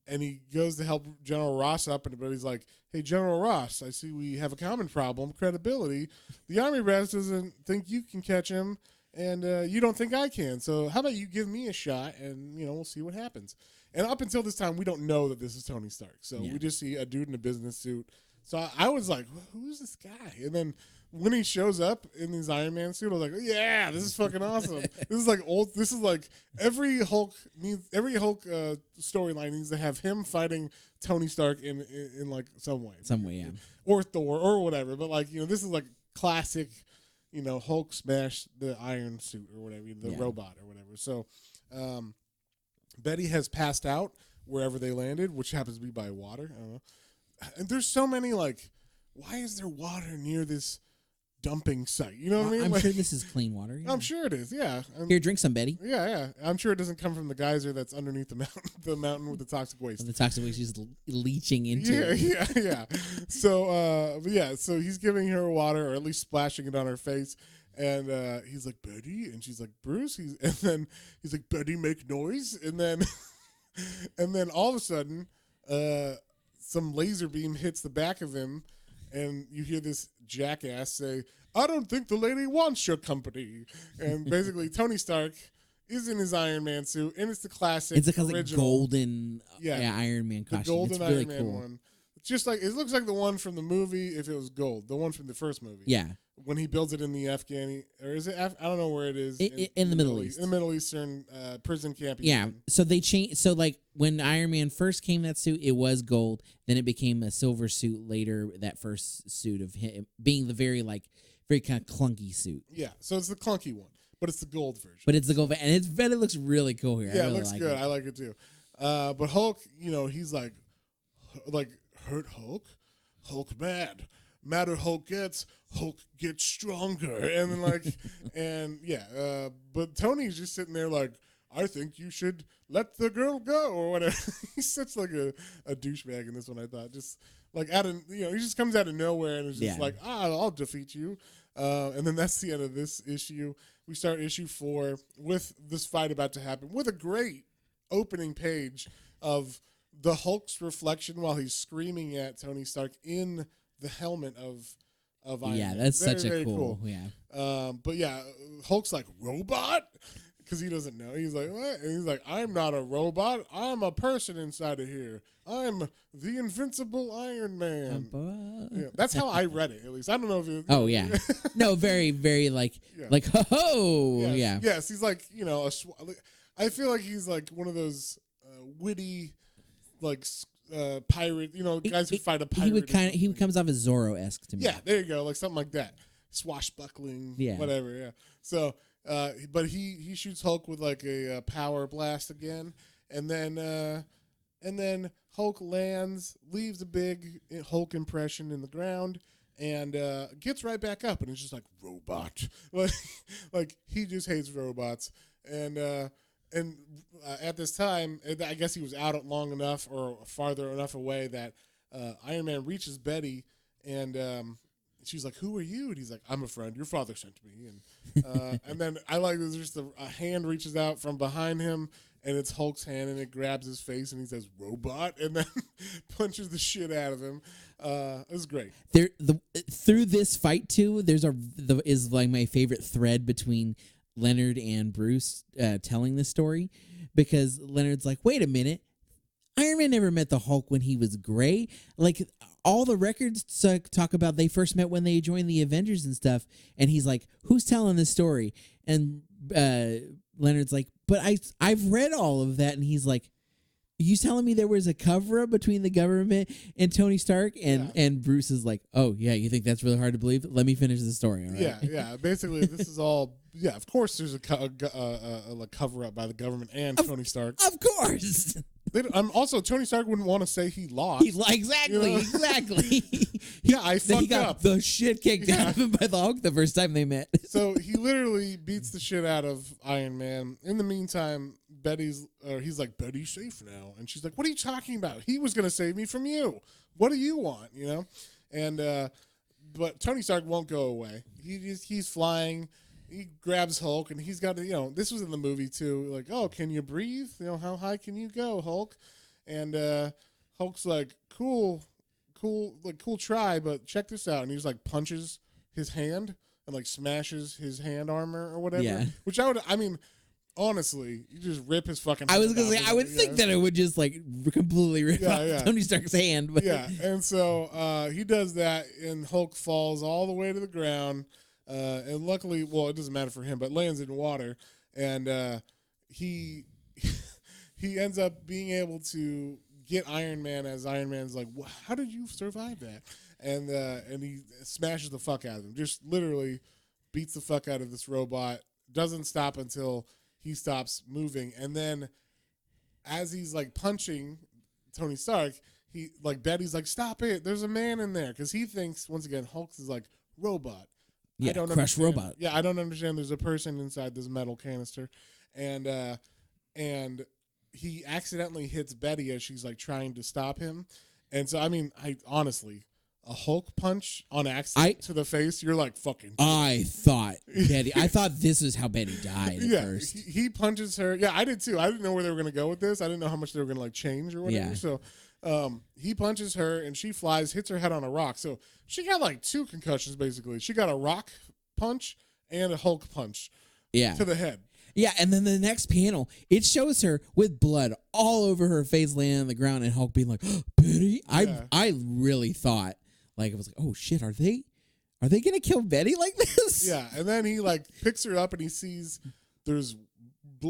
he goes to help General Ross up, but he's like, hey, General Ross, I see we have a common problem, credibility. The Army brass doesn't think you can catch him, and you don't think I can. So how about you give me a shot, and, we'll see what happens. And up until this time, we don't know that this is Tony Stark. So we just see a dude in a business suit. So I was like, who's this guy? And then when he shows up in his Iron Man suit, I was like, oh, yeah, this is fucking awesome. This is like every Hulk storyline needs to have him fighting Tony Stark in like some way. Yeah. Or Thor or whatever. But like, this is like classic, Hulk smash the iron suit or whatever, the robot or whatever. So Betty has passed out wherever they landed, which happens to be by water. I don't know. And there's so many like why is there water near this dumping site? You know what I mean? I'm sure this is clean water. Yeah. I'm sure it is. Yeah. Here, drink some, Betty. Yeah. I'm sure it doesn't come from the geyser that's underneath the mountain with the toxic waste. And the toxic waste is leaching into it. Yeah. So, so he's giving her water, or at least splashing it on her face. And he's like, Betty, and she's like, Bruce. And then he's like, Betty, make noise. And then all of a sudden, some laser beam hits the back of him, and you hear this jackass say, I don't think the lady wants your company. And basically, Tony Stark is in his Iron Man suit, and it's the classic. It's like golden Iron Man costume. The golden it's really Iron Man cool. one. It's just like, it looks like the one from the movie if it was gold. The one from the first movie. Yeah. When he builds it in the Afghani, or is it? I don't know where it is. In the Middle East. In the Middle Eastern prison camp. Yeah. So they changed. So like when Iron Man first came that suit, it was gold. Then it became a silver suit later. That first suit of him being the very kind of clunky suit. Yeah. So it's the clunky one, but it's the gold version. But it's the gold, and it looks really cool here. Yeah, it looks good. I like it too. But Hulk, he's like hurt Hulk. Hulk mad. Madder Hulk gets stronger. And then but Tony's just sitting there like, I think you should let the girl go or whatever. He's such like a douchebag in this one, I thought. Just like he just comes out of nowhere and is just like, I'll defeat you. And then that's the end of this issue. We start issue 4 with this fight about to happen with a great opening page of the Hulk's reflection while he's screaming at Tony Stark in the helmet of Iron Man. Yeah, that's very, such a very cool. Yeah. But yeah, Hulk's like, robot? Because he doesn't know. He's like, what? And he's like, I'm not a robot. I'm a person inside of here. I'm the invincible Iron Man. Yeah, that's how I read it, at least. I don't know if it... Oh, yeah. No, very, very ho-ho. Yes. Yeah. Yes, he's like, I feel like he's like one of those witty, pirate, guys who fight a pirate. He comes off as Zorro-esque to me. Yeah, there you go, like something like that. Swashbuckling, whatever, yeah. So, but he shoots Hulk with like a power blast again, and then Hulk lands, leaves a big Hulk impression in the ground, and gets right back up, and it's just like, robot. like he just hates robots, and at this time, I guess he was out long enough or farther enough away that Iron Man reaches Betty, and she's like, who are you? And he's like, I'm a friend. Your father sent me. And then I like there's just a hand reaches out from behind him, and it's Hulk's hand, and it grabs his face, and he says, robot, and then punches the shit out of him. It was great. Through this fight, too, is like my favorite thread between Leonard and Bruce telling this story, because Leonard's like, wait a minute, Iron Man never met the Hulk when he was gray. Like, all the records talk about they first met when they joined the Avengers and stuff, and he's like, who's telling this story? And Leonard's like, but I've read all of that, and he's like, you telling me there was a cover-up between the government and Tony Stark? And Bruce is like, oh, yeah, you think that's really hard to believe? Let me finish the story, all right? Yeah. Basically, this is all... Yeah, of course there's a cover-up by the government and Tony Stark. Of course! Also, Tony Stark wouldn't want to say he lost. Exactly. I fucked up. He got the shit kicked out of him by the Hulk the first time they met. So he literally beats the shit out of Iron Man. In the meantime, he's like, Betty's safe now. And she's like, what are you talking about? He was going to save me from you. What do you want? And but Tony Stark won't go away. He's flying. He grabs Hulk, and he's got this was in the movie too. Like, oh, can you breathe? How high can you go, Hulk? And Hulk's like, cool try, but check this out. And he just like punches his hand and like smashes his hand armor or whatever. Yeah. Which honestly, you just rip his fucking. I was gonna say, I would think that it would just like completely rip off Tony Stark's hand. But. Yeah, and so he does that, and Hulk falls all the way to the ground. And luckily, well, it doesn't matter for him, but lands in water, and he ends up being able to get Iron Man, as Iron Man's like, how did you survive that? And he smashes the fuck out of him, just literally beats the fuck out of this robot, doesn't stop until he stops moving, and then as he's like punching Tony Stark, he like Betty's like, stop it, there's a man in there, because he thinks once again Hulk is like robot. Yeah, I don't crush understand. robot. Yeah, I don't understand. There's a person inside this metal canister, and he accidentally hits Betty as she's like trying to stop him, and so I mean, I honestly, a Hulk punch on accident to the face, you're like fucking. I thought this is how Betty died at first. He punches her. Yeah, I did too. I didn't know where they were gonna go with this. I didn't know how much they were gonna like change or whatever. Yeah. So. He punches her and she flies, hits her head on a rock. So she got like 2 concussions basically. She got a rock punch and a Hulk punch to the head. Yeah, and then the next panel, it shows her with blood all over her face laying on the ground and Hulk being like, oh, Betty? Yeah. I really thought, like, I was like, oh shit, are they gonna kill Betty like this? Yeah, and then he like picks her up and he sees there's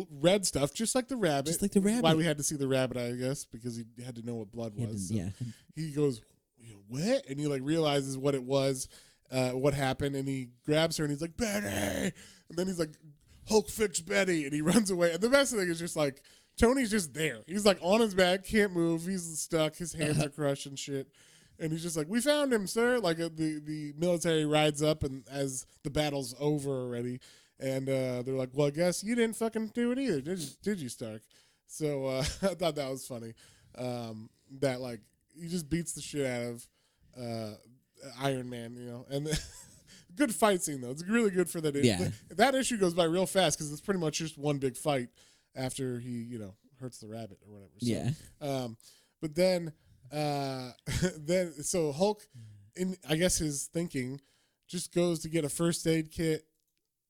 red stuff, just like the rabbit. Just like the rabbit. Why we had to see the rabbit, I guess, because he had to know what blood was. So he goes, what? And he like realizes what it was, what happened, and he grabs her and he's like, Betty! And then he's like, Hulk fix Betty, and he runs away. And the best thing is just like, Tony's just there. He's like on his back, can't move, he's stuck, his hands are crushed and shit. And he's just like, we found him, sir. Like the military rides up and as the battle's over already. And they're like, well, I guess you didn't fucking do it either, did you, Stark? So I thought that was funny. That, like, he just beats the shit out of Iron Man, you know. And good fight scene, though. It's really good for that. Yeah. That issue goes by real fast because it's pretty much just one big fight after he, you know, hurts the rabbit or whatever. So, yeah. But then so Hulk, in I guess his thinking, just goes to get a first aid kit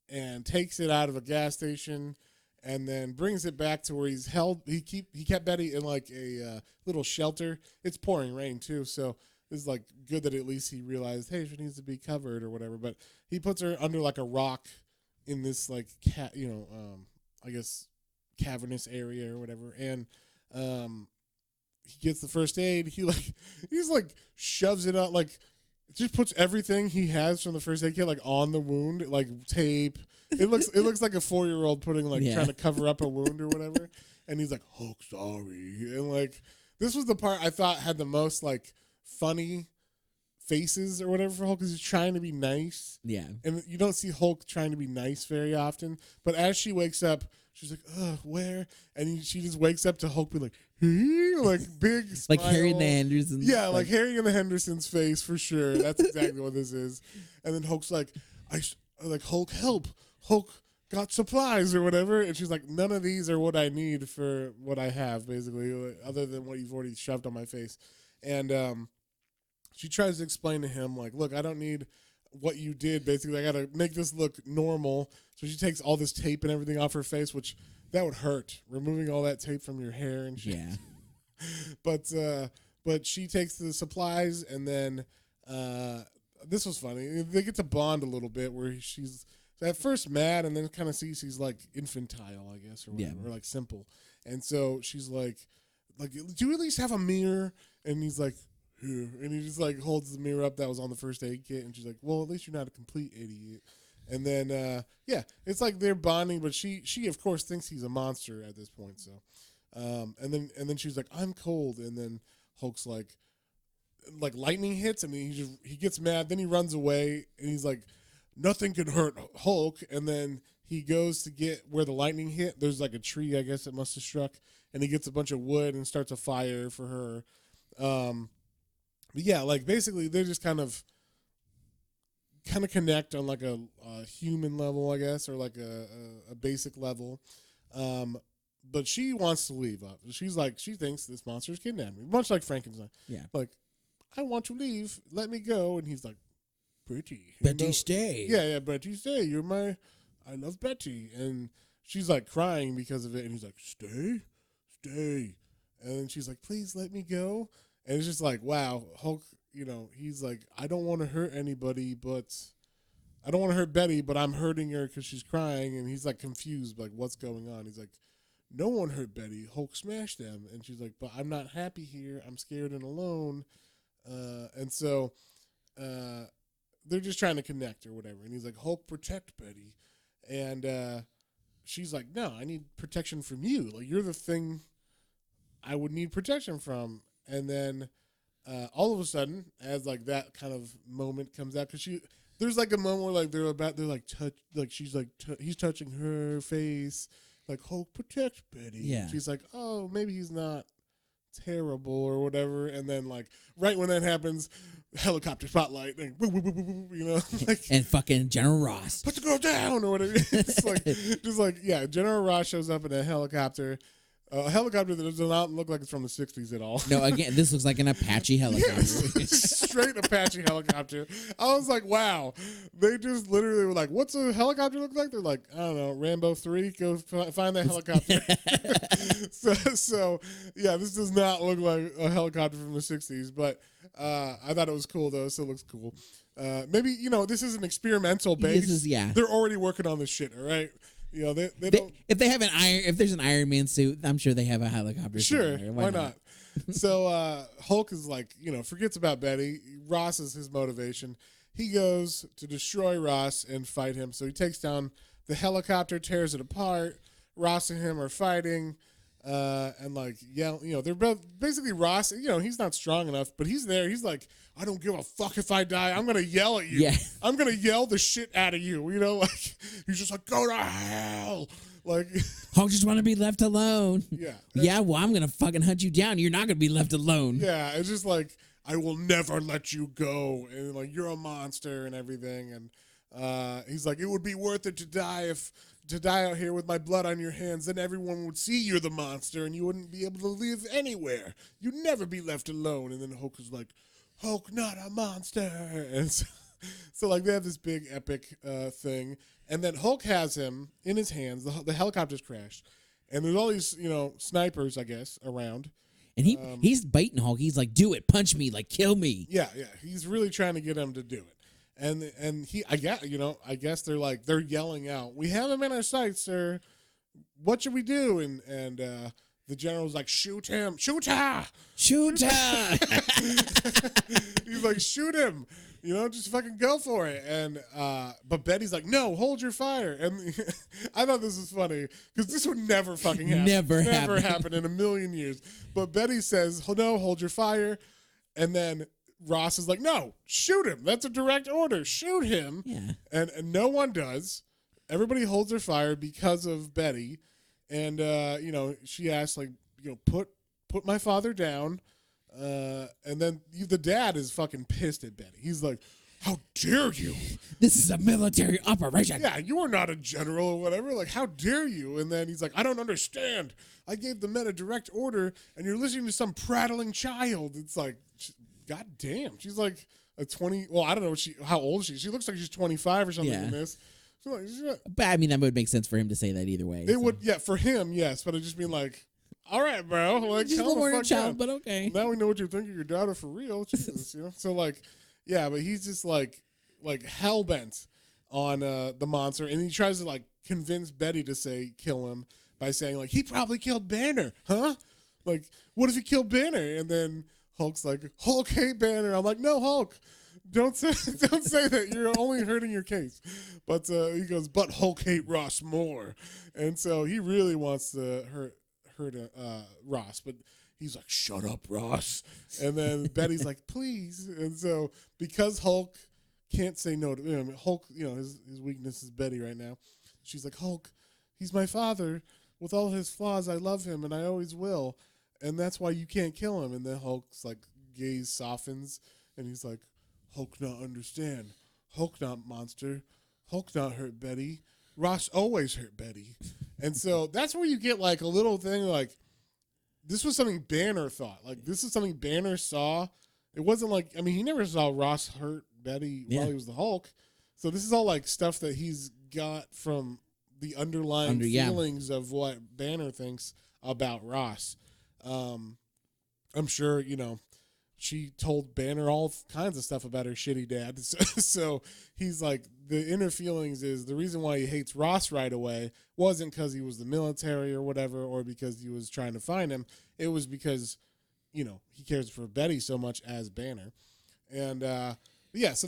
and takes it out of a gas station and then brings it back to where he's held. He kept Betty in like a little shelter. It's pouring rain too, so it's like good that at least he realized, hey, she needs to be covered or whatever. But he puts her under like a rock in this like I guess cavernous area or whatever, and he gets the first aid. He's like shoves it out, like just puts everything he has from the first aid kit like on the wound, like tape. It looks like a 4-year-old putting like trying to cover up a wound or whatever. And he's like, Hulk, sorry. And like this was the part I thought had the most like funny faces or whatever for Hulk, because he's trying to be nice. Yeah. And you don't see Hulk trying to be nice very often. But as she wakes up, she's like, where? And she just wakes up to Hulk be like, hey, like big smile. Like Harry and the Hendersons. Yeah, like Harry and the Hendersons face for sure. That's exactly what this is. And then Hulk's like, Hulk, help. Hulk got supplies or whatever. And she's like, none of these are what I need for what I have, basically, other than what you've already shoved on my face. And she tries to explain to him, like, look, I don't need what you did, basically. I got to make this look normal. So she takes all this tape and everything off her face, which that would hurt, removing all that tape from your hair and shit. Yeah. But she takes the supplies, and then this was funny. They get to bond a little bit, where she's at first mad, and then kind of sees he's like infantile, I guess, or whatever, or like simple. And so she's like, do you at least have a mirror? And he's like, here. And he just like holds the mirror up that was on the first aid kit, and she's like, well, at least you're not a complete idiot. And then it's like they're bonding, but she of course thinks he's a monster at this point. So and then she's like, I'm cold. And then Hulk's like lightning hits, and he gets mad, then he runs away, and he's like, nothing can hurt Hulk. And then he goes to get where the lightning hit. There's like a tree, I guess it must have struck, and he gets a bunch of wood and starts a fire for her. But yeah, like basically they just kind of connect on like a human level, I guess, or like a basic level. But she wants to leave. She's like, she thinks this monster's kidnapped me, much like Frankenstein. Yeah. Like, I want to leave. Let me go. And he's like, Betty. Betty, stay. Yeah, Betty, stay. I love Betty. And she's like crying because of it. And he's like, stay. And then she's like, please let me go. And it's just like, wow, Hulk, you know, he's like, I don't want to hurt anybody, but I don't want to hurt Betty, but I'm hurting her because she's crying. And he's like confused, like, what's going on? He's like, no one hurt Betty. Hulk smashed them. And she's like, but I'm not happy here. I'm scared and alone. And so they're just trying to connect or whatever. And he's like, Hulk, protect Betty. And she's like, no, I need protection from you. Like, you're the thing I would need protection from. And then all of a sudden, as like that kind of moment comes out, because there's like a moment where like they're like touch, like she's like he's touching her face, like Hulk protect Betty. Yeah. She's like, oh, maybe he's not terrible or whatever, and then like right when that happens, helicopter spotlight, like, you know, like, and fucking General Ross put the girl down or whatever. It's like just like General Ross shows up in a helicopter that does not look like it's from the 60s at all. No, again, this looks like an Apache helicopter. Straight Apache helicopter. I was like, wow. They just literally were like, what's a helicopter look like? They're like, I don't know, Rambo 3, go find that helicopter. so, this does not look like a helicopter from the 60s, but I thought it was cool, though. It still looks cool. Maybe, this is an experimental base. They're already working on this shit, all right? They don't. If they have if there's an Iron Man suit, I'm sure they have a helicopter. Sure, why not? So Hulk is like, forgets about Betty. Ross is his motivation. He goes to destroy Ross and fight him. So he takes down the helicopter, tears it apart. Ross and him are fighting, and like they're both basically Ross. He's not strong enough, but he's there. He's like, I don't give a fuck if I die. I'm gonna yell at you. Yeah. I'm gonna yell the shit out of you. Like he's just like, go to hell. Like Hulk just want to be left alone. Yeah. Yeah. Well, I'm gonna fucking hunt you down. You're not gonna be left alone. Yeah. It's just like, I will never let you go, and like you're a monster and everything. And he's like, it would be worth it to die out here with my blood on your hands. Then everyone would see you're the monster, and you wouldn't be able to live anywhere. You'd never be left alone. And then Hulk is like, Hulk, not a monster. And so like they have this big epic thing, and then Hulk has him in his hands. The helicopter's crashed, and there's all these snipers, I guess, around. And he's biting Hulk. He's like, do it, punch me, like kill me. Yeah. He's really trying to get him to do it. And I guess they're yelling out, we have him in our sights, sir. What should we do? And the general's like, shoot him, shoot her. He's like, shoot him, just fucking go for it. And but Betty's like, no, hold your fire. And I thought this was funny because this would never fucking happen. Never happen in a million years. But Betty says, oh, no, hold your fire. And then Ross is like, no, shoot him. That's a direct order. Shoot him. Yeah. And no one does. Everybody holds their fire because of Betty. And, she asks, like, put my father down. And then the dad is fucking pissed at Betty. He's like, how dare you? This is a military operation. Yeah, you are not a general or whatever. Like, how dare you? And then he's like, I don't understand. I gave the men a direct order, and you're listening to some prattling child. It's like, God damn. She's like a 20. Well, I don't know how old is she. She looks like she's 25 or something in this. But I mean, that would make sense for him to say that either way. It would, for him, yes. But it'd just be like, all right, bro. Like, just a little child, but okay. Now we know what you're thinking of your daughter for real. Jesus, So like, yeah, but he's just like hell bent on the monster, and he tries to like convince Betty to kill him by saying like, he probably killed Banner, huh? Like, what if he killed Banner? And then Hulk's like, Hulk hate Banner. I'm like, no, Hulk. Don't say that. You're only hurting your case. But he goes, but Hulk hate Ross more. And so he really wants to hurt Ross, but he's like, shut up, Ross. And then Betty's like, please. And so because Hulk can't say no to him, Hulk, his weakness is Betty right now. She's like, Hulk, he's my father. With all his flaws, I love him, and I always will. And that's why you can't kill him. And then Hulk's like gaze softens, and he's like, Hulk not understand. Hulk not monster. Hulk not hurt Betty. Ross always hurt Betty. And so that's where you get like a little thing like, this was something Banner thought. Like, this is something Banner saw. It wasn't like, I mean, he never saw Ross hurt Betty while he was the Hulk. So this is all like stuff that he's got from the underlying feelings of what Banner thinks about Ross. I'm sure, she told Banner all kinds of stuff about her shitty dad. So he's like, the inner feelings is the reason why he hates Ross right away wasn't because he was the military or whatever, or because he was trying to find him. It was because, he cares for Betty so much as Banner. And, so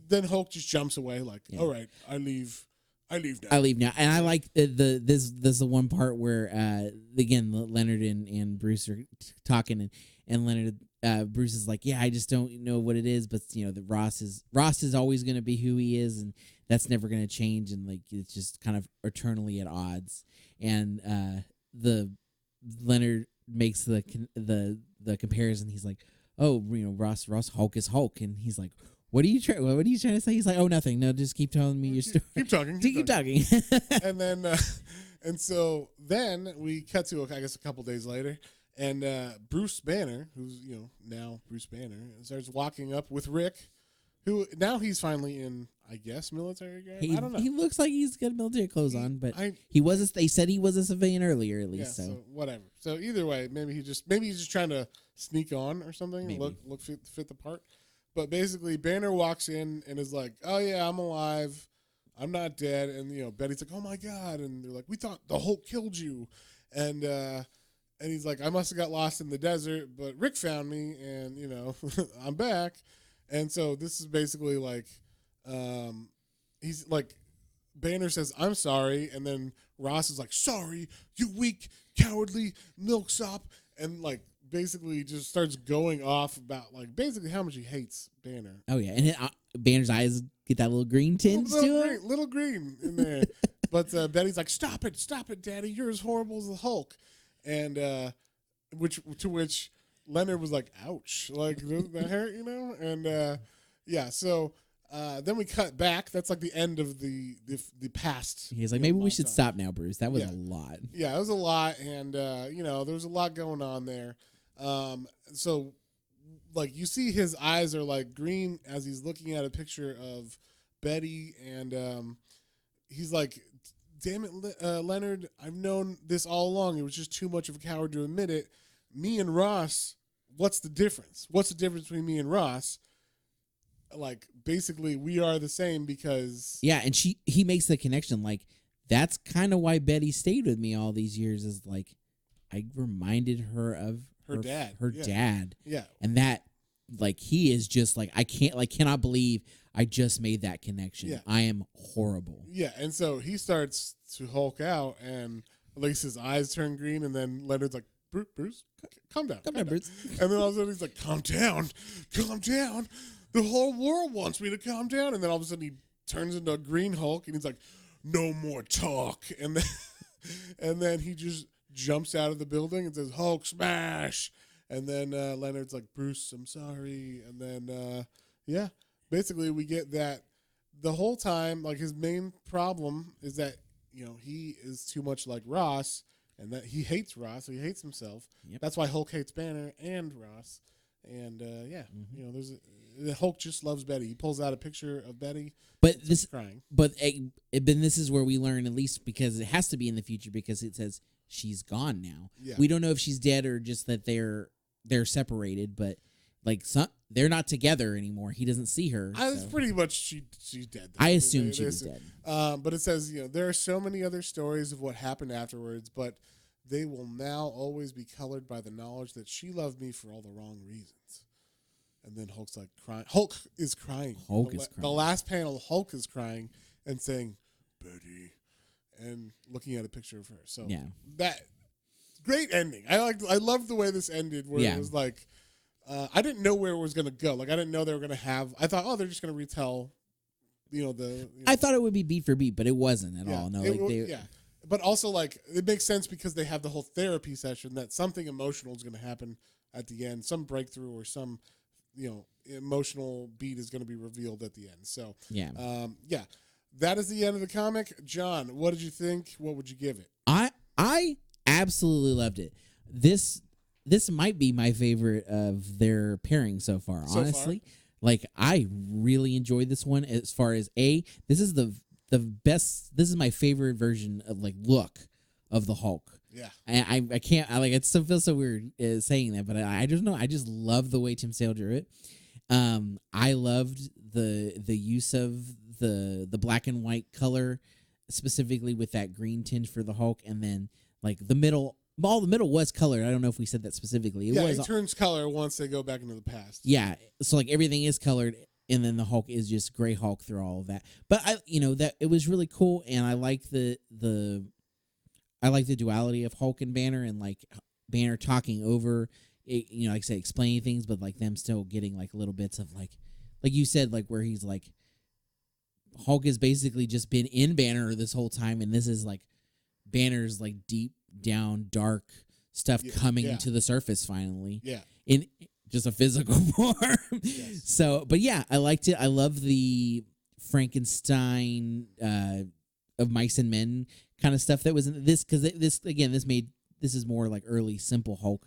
then Hulk just jumps away like, all right, I leave now. And I like this the one part where again Leonard and Bruce are talking, and Leonard Bruce is like, yeah, I just don't know what it is, but the Ross is always going to be who he is, and that's never going to change, and like it's just kind of eternally at odds. And the Leonard makes the comparison. He's like, oh, Ross Hulk is Hulk, and he's like, what are you trying to say? He's like, oh, nothing. No, just keep telling me your story. Keep talking. Keep talking. And then and so then we cut to I guess a couple days later. And Bruce Banner, who's now Bruce Banner, starts walking up with Rick, who now he's finally in, I guess, military garb. I don't know. He looks like he's got military clothes on, but they said he was a civilian earlier, at least. Yeah, so whatever. So either way, maybe he's just trying to sneak on or something, maybe. look fit the part. But basically, Banner walks in and is like, "Oh yeah, I'm alive. I'm not dead." And Betty's like, "Oh my god!" And they're like, "We thought the Hulk killed you," and he's like, I must have got lost in the desert, but Rick found me, and, I'm back. And so this is basically like, he's like, Banner says, I'm sorry. And then Ross is like, sorry, you weak, cowardly milksop. And like, basically just starts going off about like basically how much he hates Banner. Oh, yeah. And Banner's eyes get that little green tinge to it. Little green in there. But Betty's like, stop it, Daddy. You're as horrible as the Hulk. And which Leonard was like, ouch, like that hurt, and so then we cut back. That's like the end of the past. He's like, maybe we should stop now, Bruce. That was a lot. Yeah, it was a lot, and there was a lot going on there. So like you see his eyes are like green as he's looking at a picture of Betty, and he's like, damn it, Leonard, I've known this all along. It was just too much of a coward to admit it. Me and Ross, what's the difference? What's the difference between me and Ross? Like, basically, we are the same because... Yeah, and he makes the connection. Like, that's kind of why Betty stayed with me all these years, is like, I reminded her of her dad. Her dad. Yeah. And that, like, he is just like, cannot believe I just made that connection. Yeah. I am horrible. Yeah, and so he starts to Hulk out, and at least his eyes turn green, and then Leonard's like, Bruce, calm down. Calm down, Bruce. And then all of a sudden he's like, calm down. The whole world wants me to calm down. And then all of a sudden he turns into a green Hulk, and he's like, no more talk. And then he just jumps out of the building and says, Hulk smash. And then Leonard's like, Bruce, I'm sorry. And then, basically we get that the whole time, like his main problem is that, he is too much like Ross, and that he hates Ross, so he hates himself. Yep. That's why Hulk hates Banner and Ross. And, the Hulk just loves Betty. He pulls out a picture of Betty. But this crying. But this is where we learn, at least because it has to be in the future, because it says she's gone now. Yeah. We don't know if she's dead or just that they're separated, but like they're not together anymore. He doesn't see her. It's pretty much she's dead. I assumed she was dead. But it says, there are so many other stories of what happened afterwards, but they will now always be colored by the knowledge that she loved me for all the wrong reasons. And then Hulk's like crying. Hulk is crying. The last panel, Hulk is crying and saying, Betty, and looking at a picture of her. So that great ending. I loved the way this ended, where it was like, I didn't know where it was going to go. Like, I didn't know they were going to have... I thought, they're just going to retell, I thought it would be beat for beat, but it wasn't at all. No, But also, like, it makes sense because they have the whole therapy session that something emotional is going to happen at the end. Some breakthrough or some, emotional beat is going to be revealed at the end. So, that is the end of the comic. John, what did you think? What would you give it? I absolutely loved it. This might be my favorite of their pairing so far, honestly. Like, I really enjoyed this one as far as this is the best, this is my favorite version of, like, look of the Hulk. Yeah. I can't, it still feels so weird saying that, but I just know, I just love the way Tim Sale drew it. I loved the use of the black and white color, specifically with that green tinge for the Hulk, and then, like, the middle was colored. I don't know if we said that specifically. It turns color once they go back into the past. Yeah, so like everything is colored, and then the Hulk is just gray Hulk through all of that. But that it was really cool, and I like the duality of Hulk and Banner, and like Banner talking over like I said, explaining things, but like them still getting like little bits of like you said, like where he's like Hulk has basically just been in Banner this whole time, and this is like Banner's like deep down dark stuff coming to the surface finally. Yeah. In just a physical form. Yes. So, but yeah, I liked it. I love the Frankenstein of Mice and Men kind of stuff that was in this, because this is more like early simple Hulk.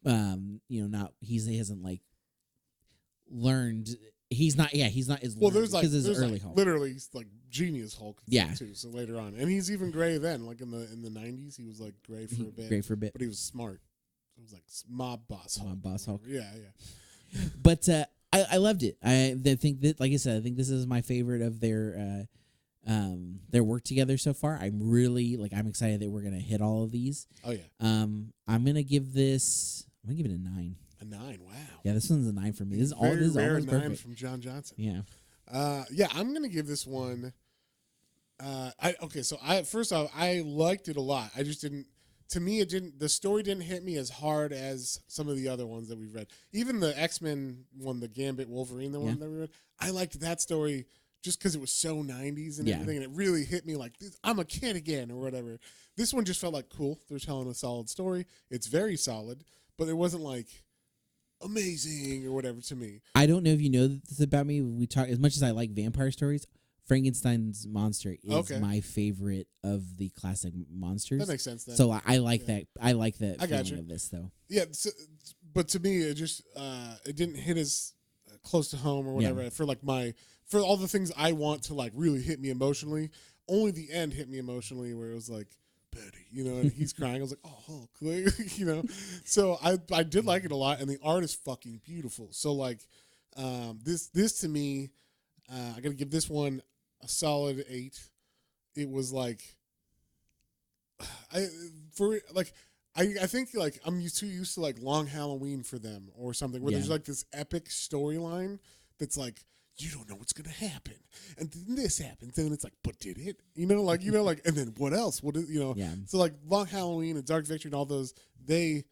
He hasn't like learned. He's not as well. There's like early like Hulk. literally he's like genius Hulk. Yeah. Too. So later on, and he's even gray then. Like in the 90s, he was like gray for a bit. But he was smart. It was like mob boss Hulk. Yeah. But I loved it. I think that, like I said, I think this is my favorite of their work together so far. I'm excited that we're gonna hit all of these. Oh yeah. I'm gonna give it a 9. A 9. Wow. Yeah, this one's a 9 for me. This is rare almost 9 perfect from John Johnson. Yeah. Yeah, I'm gonna give this one. First off, I liked it a lot. I just didn't. To me, it didn't. The story didn't hit me as hard as some of the other ones that we've read. Even the X-Men one, the Gambit Wolverine, the one that we read. I liked that story just because it was so 90s and everything, and it really hit me like, I'm a kid again or whatever. This one just felt like, cool. They're telling a solid story. It's very solid, but it wasn't like amazing or whatever to me. I don't know if you know this about me. We talk as much as I like vampire stories. Frankenstein's monster is my favorite of the classic monsters. That makes sense then. So I like that. I like that feeling of this though. Yeah, but to me, it just it didn't hit as close to home or whatever for all the things I want to like really hit me emotionally. Only the end hit me emotionally, where it was like, Betty, and he's crying. I was like, oh, Hulk, So I did like it a lot, and the art is fucking beautiful. So like, this to me, I gotta give this one a solid 8. It was like, I think like I'm too used to like Long Halloween for them or something where there's like this epic storyline that's like, you don't know what's gonna happen, and then this happens, and it's like, but did it? And then what else? So like Long Halloween and Dark Victory and all those, they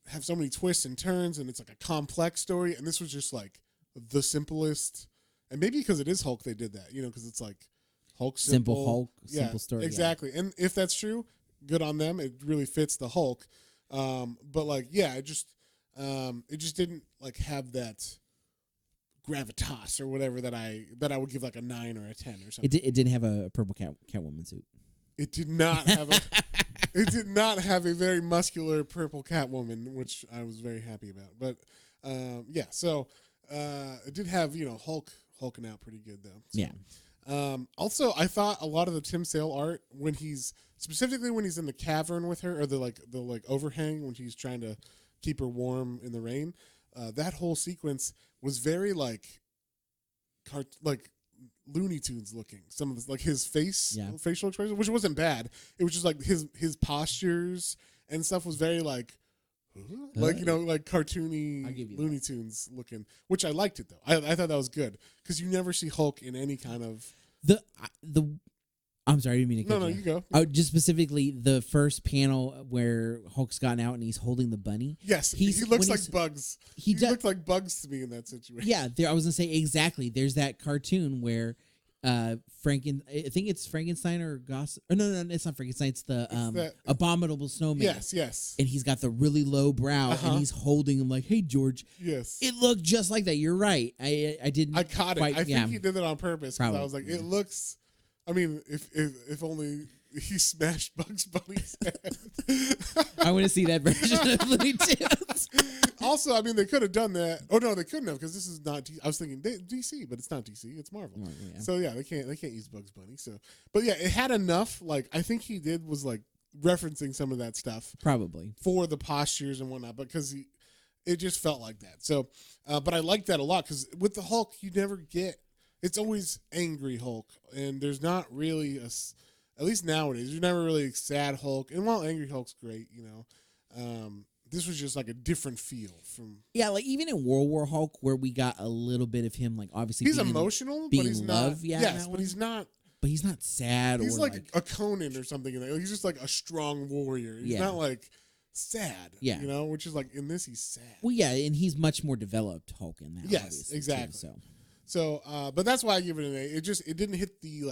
have so many twists and turns, and it's like a complex story. And this was just like the simplest, and maybe because it is Hulk, they did that, because it's like Hulk simple Hulk, simple story, exactly. And if that's true, good on them. It really fits the Hulk, but like, it just didn't like have that gravitas or whatever that I would give like a 9 or a 10 or something. It didn't have a purple Catwoman suit. It did not have it did not have a very muscular purple Catwoman, which I was very happy about. But so it did have hulking out pretty good though. So. Yeah. Also, I thought a lot of the Tim Sale art when he's in the cavern with her, or the overhang when he's trying to keep her warm in the rain. That whole sequence was very like Looney Tunes looking. Some of this, like his facial expression, which wasn't bad. It was just like his postures and stuff was very like cartoony Looney Tunes looking, which I liked it though. I thought that was good because you never see Hulk in any kind of I'm sorry, I didn't mean to cut you. No, you go. Just specifically the first panel where Hulk's gotten out and he's holding the bunny. Yes, he looks like Bugs. He looked like Bugs to me in that situation. Yeah, I was gonna say exactly. There's that cartoon where I think it's Frankenstein or Goss. Or no, it's not Frankenstein. It's the Abominable Snowman. Yes. And he's got the really low brow, and he's holding him like, "Hey, George." Yes. It looked just like that. You're right. I didn't. I caught it. I think he did it on purpose because I was like, it looks. I mean, if only he smashed Bugs Bunny's head. I want to see that version of Looney Tunes. Also, I mean, they could have done that. Oh no, they couldn't have because this is not. I was thinking DC, but it's not DC. It's Marvel. Yeah. So yeah, they can't use Bugs Bunny. So, but yeah, it had enough. Like I think he was like referencing some of that stuff, probably for the postures and whatnot, because it just felt like that. So, but I like that a lot because with the Hulk, you never get. It's always angry Hulk, and there's not really at least nowadays, you're never really a sad Hulk. And while angry Hulk's great, this was just like a different feel from. Yeah, like even in World War Hulk, where we got a little bit of him, like obviously he's emotional, but he's not. Yes, but he's not. But he's not sad. He's like a Conan or something. He's just like a strong warrior. He's not like sad. Yeah. Which is like in this he's sad. Well, yeah, and he's much more developed Hulk in that. Yes, exactly. Too, so, but that's why I give it an 8. It didn't hit the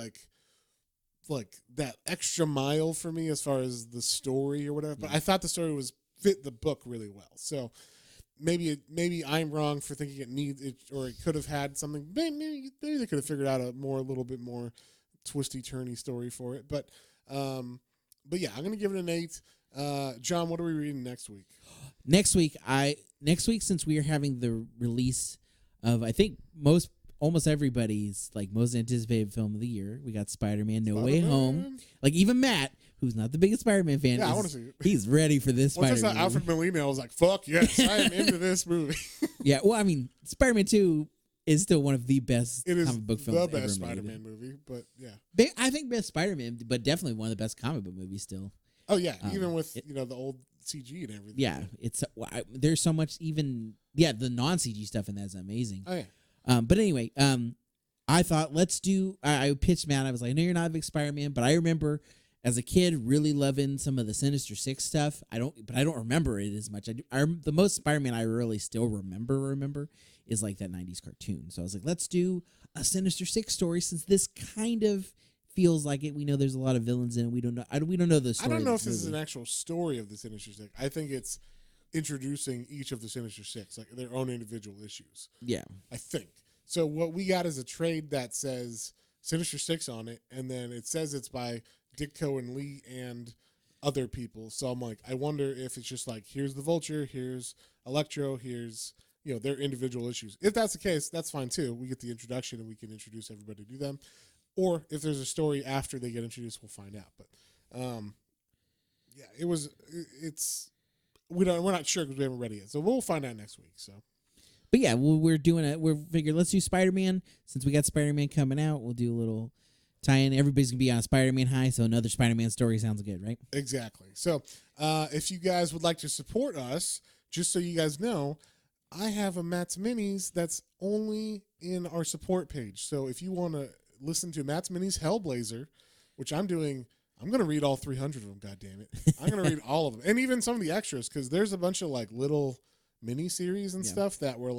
like that extra mile for me as far as the story or whatever. But I thought the story fit the book really well. So maybe I'm wrong for thinking it needs it, or it could have had something. Maybe they could have figured out a little bit more twisty turny story for it. But yeah, I'm gonna give it an 8. John, what are we reading next week? Next week, since we are having the release of, I think almost everybody's most anticipated film of the year, we got Spider-Man: No Way Home. Like even Matt, who's not the biggest Spider-Man fan, I want to see it. He's ready for this Spider-Man. Once I saw Alfred Molina, I was like, "Fuck yes, I am into this movie." Yeah, well, I mean, Spider-Man 2 is still one of the best comic book films ever made. It is the best Spider-Man movie, but yeah, I think best Spider-Man, but definitely one of the best comic book movies still. Oh yeah, even with the old CG and everything. Yeah, there's so much the non-CG stuff in that is amazing. Oh yeah. But anyway, I thought I pitched Matt. I was like, no, you're not a big Spider-Man, but I remember as a kid really loving some of the Sinister Six stuff. I don't remember it as much. The most Spider-Man I really still remember is like that 90s cartoon. So I was like, let's do a Sinister Six story since this kind of feels like it. We know there's a lot of villains in it. We don't know the story. I don't know if this is an actual story of the Sinister Six. I think it's introducing each of the Sinister Six, like their own individual issues. Yeah. I think. So what we got is a trade that says Sinister Six on it, and then it says it's by Ditko and Lee and other people. So I'm like, I wonder if it's just like, here's the Vulture, here's Electro, here's their individual issues. If that's the case, that's fine too. We get the introduction and we can introduce everybody to them. Or if there's a story after they get introduced, we'll find out. But yeah, we're not sure because we haven't read it yet. So we'll find out next week. So. But yeah, we're figured let's do Spider-Man. Since we got Spider-Man coming out, we'll do a little tie-in. Everybody's going to be on Spider-Man high, so another Spider-Man story sounds good, right? Exactly. So if you guys would like to support us, just so you guys know, I have a Matt's Minis that's only in our support page. So if you want to listen to Matt's Minis Hellblazer, which I'm doing, I'm going to read all 300 of them, goddammit. I'm going to read all of them. And even some of the extras, because there's a bunch of little mini-series and stuff that were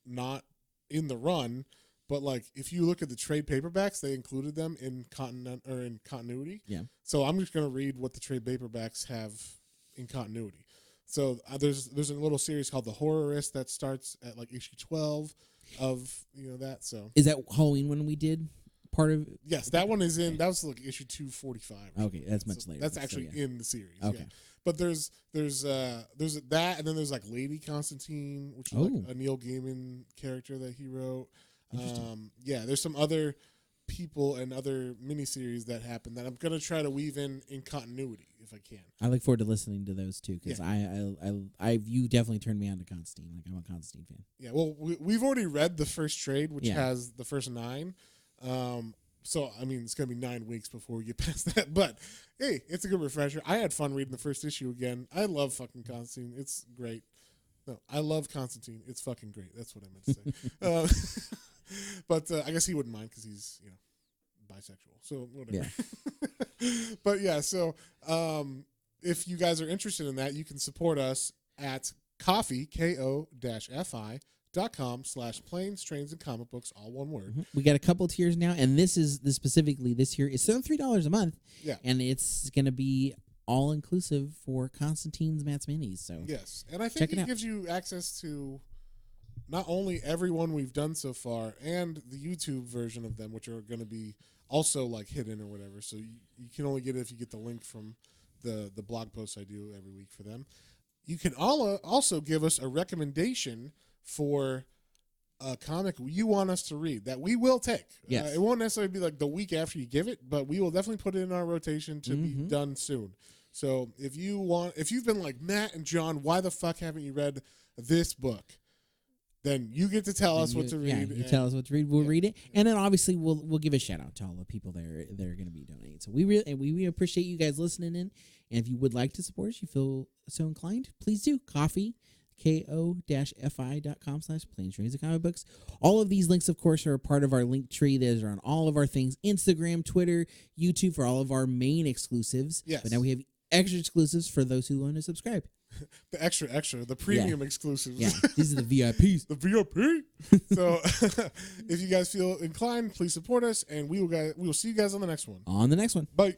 not in the run, but if you look at the trade paperbacks, they included them in continuity. Yeah. So I'm just going to read what the trade paperbacks have in continuity. So there's a little series called The Horrorist that starts at issue 12 of that. So is that Halloween when we did part of? Yes, that one is in. That was issue 245. Okay, that's much later. That's actually in the series. Okay. Yeah. But there's that, and then there's Lady Constantine, which is a Neil Gaiman character that he wrote. There's some other people and other miniseries that happen that I'm gonna try to weave in continuity if I can. I look forward to listening to those too because you definitely turned me on to Constantine. I'm a Constantine fan. Yeah, well, we've already read the first trade, which has the first 9. So, I mean, it's going to be 9 weeks before we get past that. But, hey, it's a good refresher. I had fun reading the first issue again. I love fucking Constantine. It's great. No, I love Constantine. It's fucking great. That's what I meant to say. But I guess he wouldn't mind because he's, bisexual. So, whatever. Yeah. But, yeah, so if you guys are interested in that, you can support us at Ko-fi, KO-FI.com/planes, trains, and comic books, all one word. Mm-hmm. We got a couple tiers now, and this specifically this here is $3 a month. Yeah, and it's going to be all inclusive for Constantine's Matt's Minis. So yes, and I think it gives you access to not only everyone we've done so far and the YouTube version of them, which are going to be also hidden or whatever. So you can only get it if you get the link from the blog posts I do every week for them. You can also give us a recommendation for a comic you want us to read that we will take. Yes. It won't necessarily be the week after you give it, but we will definitely put it in our rotation to be done soon. So if you've been like, Matt and John, why the fuck haven't you read this book? Then you get to tell us what to read. Yeah, you tell us what to read. We'll read it, and then obviously we'll give a shout out to all the people that are going to be donating. So we really appreciate you guys listening in. And if you would like to support us, you feel so inclined, please do. Ko-fi, KO-FI.com/planes, trains, and comic books. All of these links, of course, are a part of our link tree. Those are on all of our things: Instagram, Twitter, YouTube, for all of our main exclusives. Yes. But now we have extra exclusives for those who want to subscribe. The extra, the premium exclusives. Yeah, these are the VIPs. The VIP. So if you guys feel inclined, please support us, and we will see you guys on the next one. On the next one. Bye.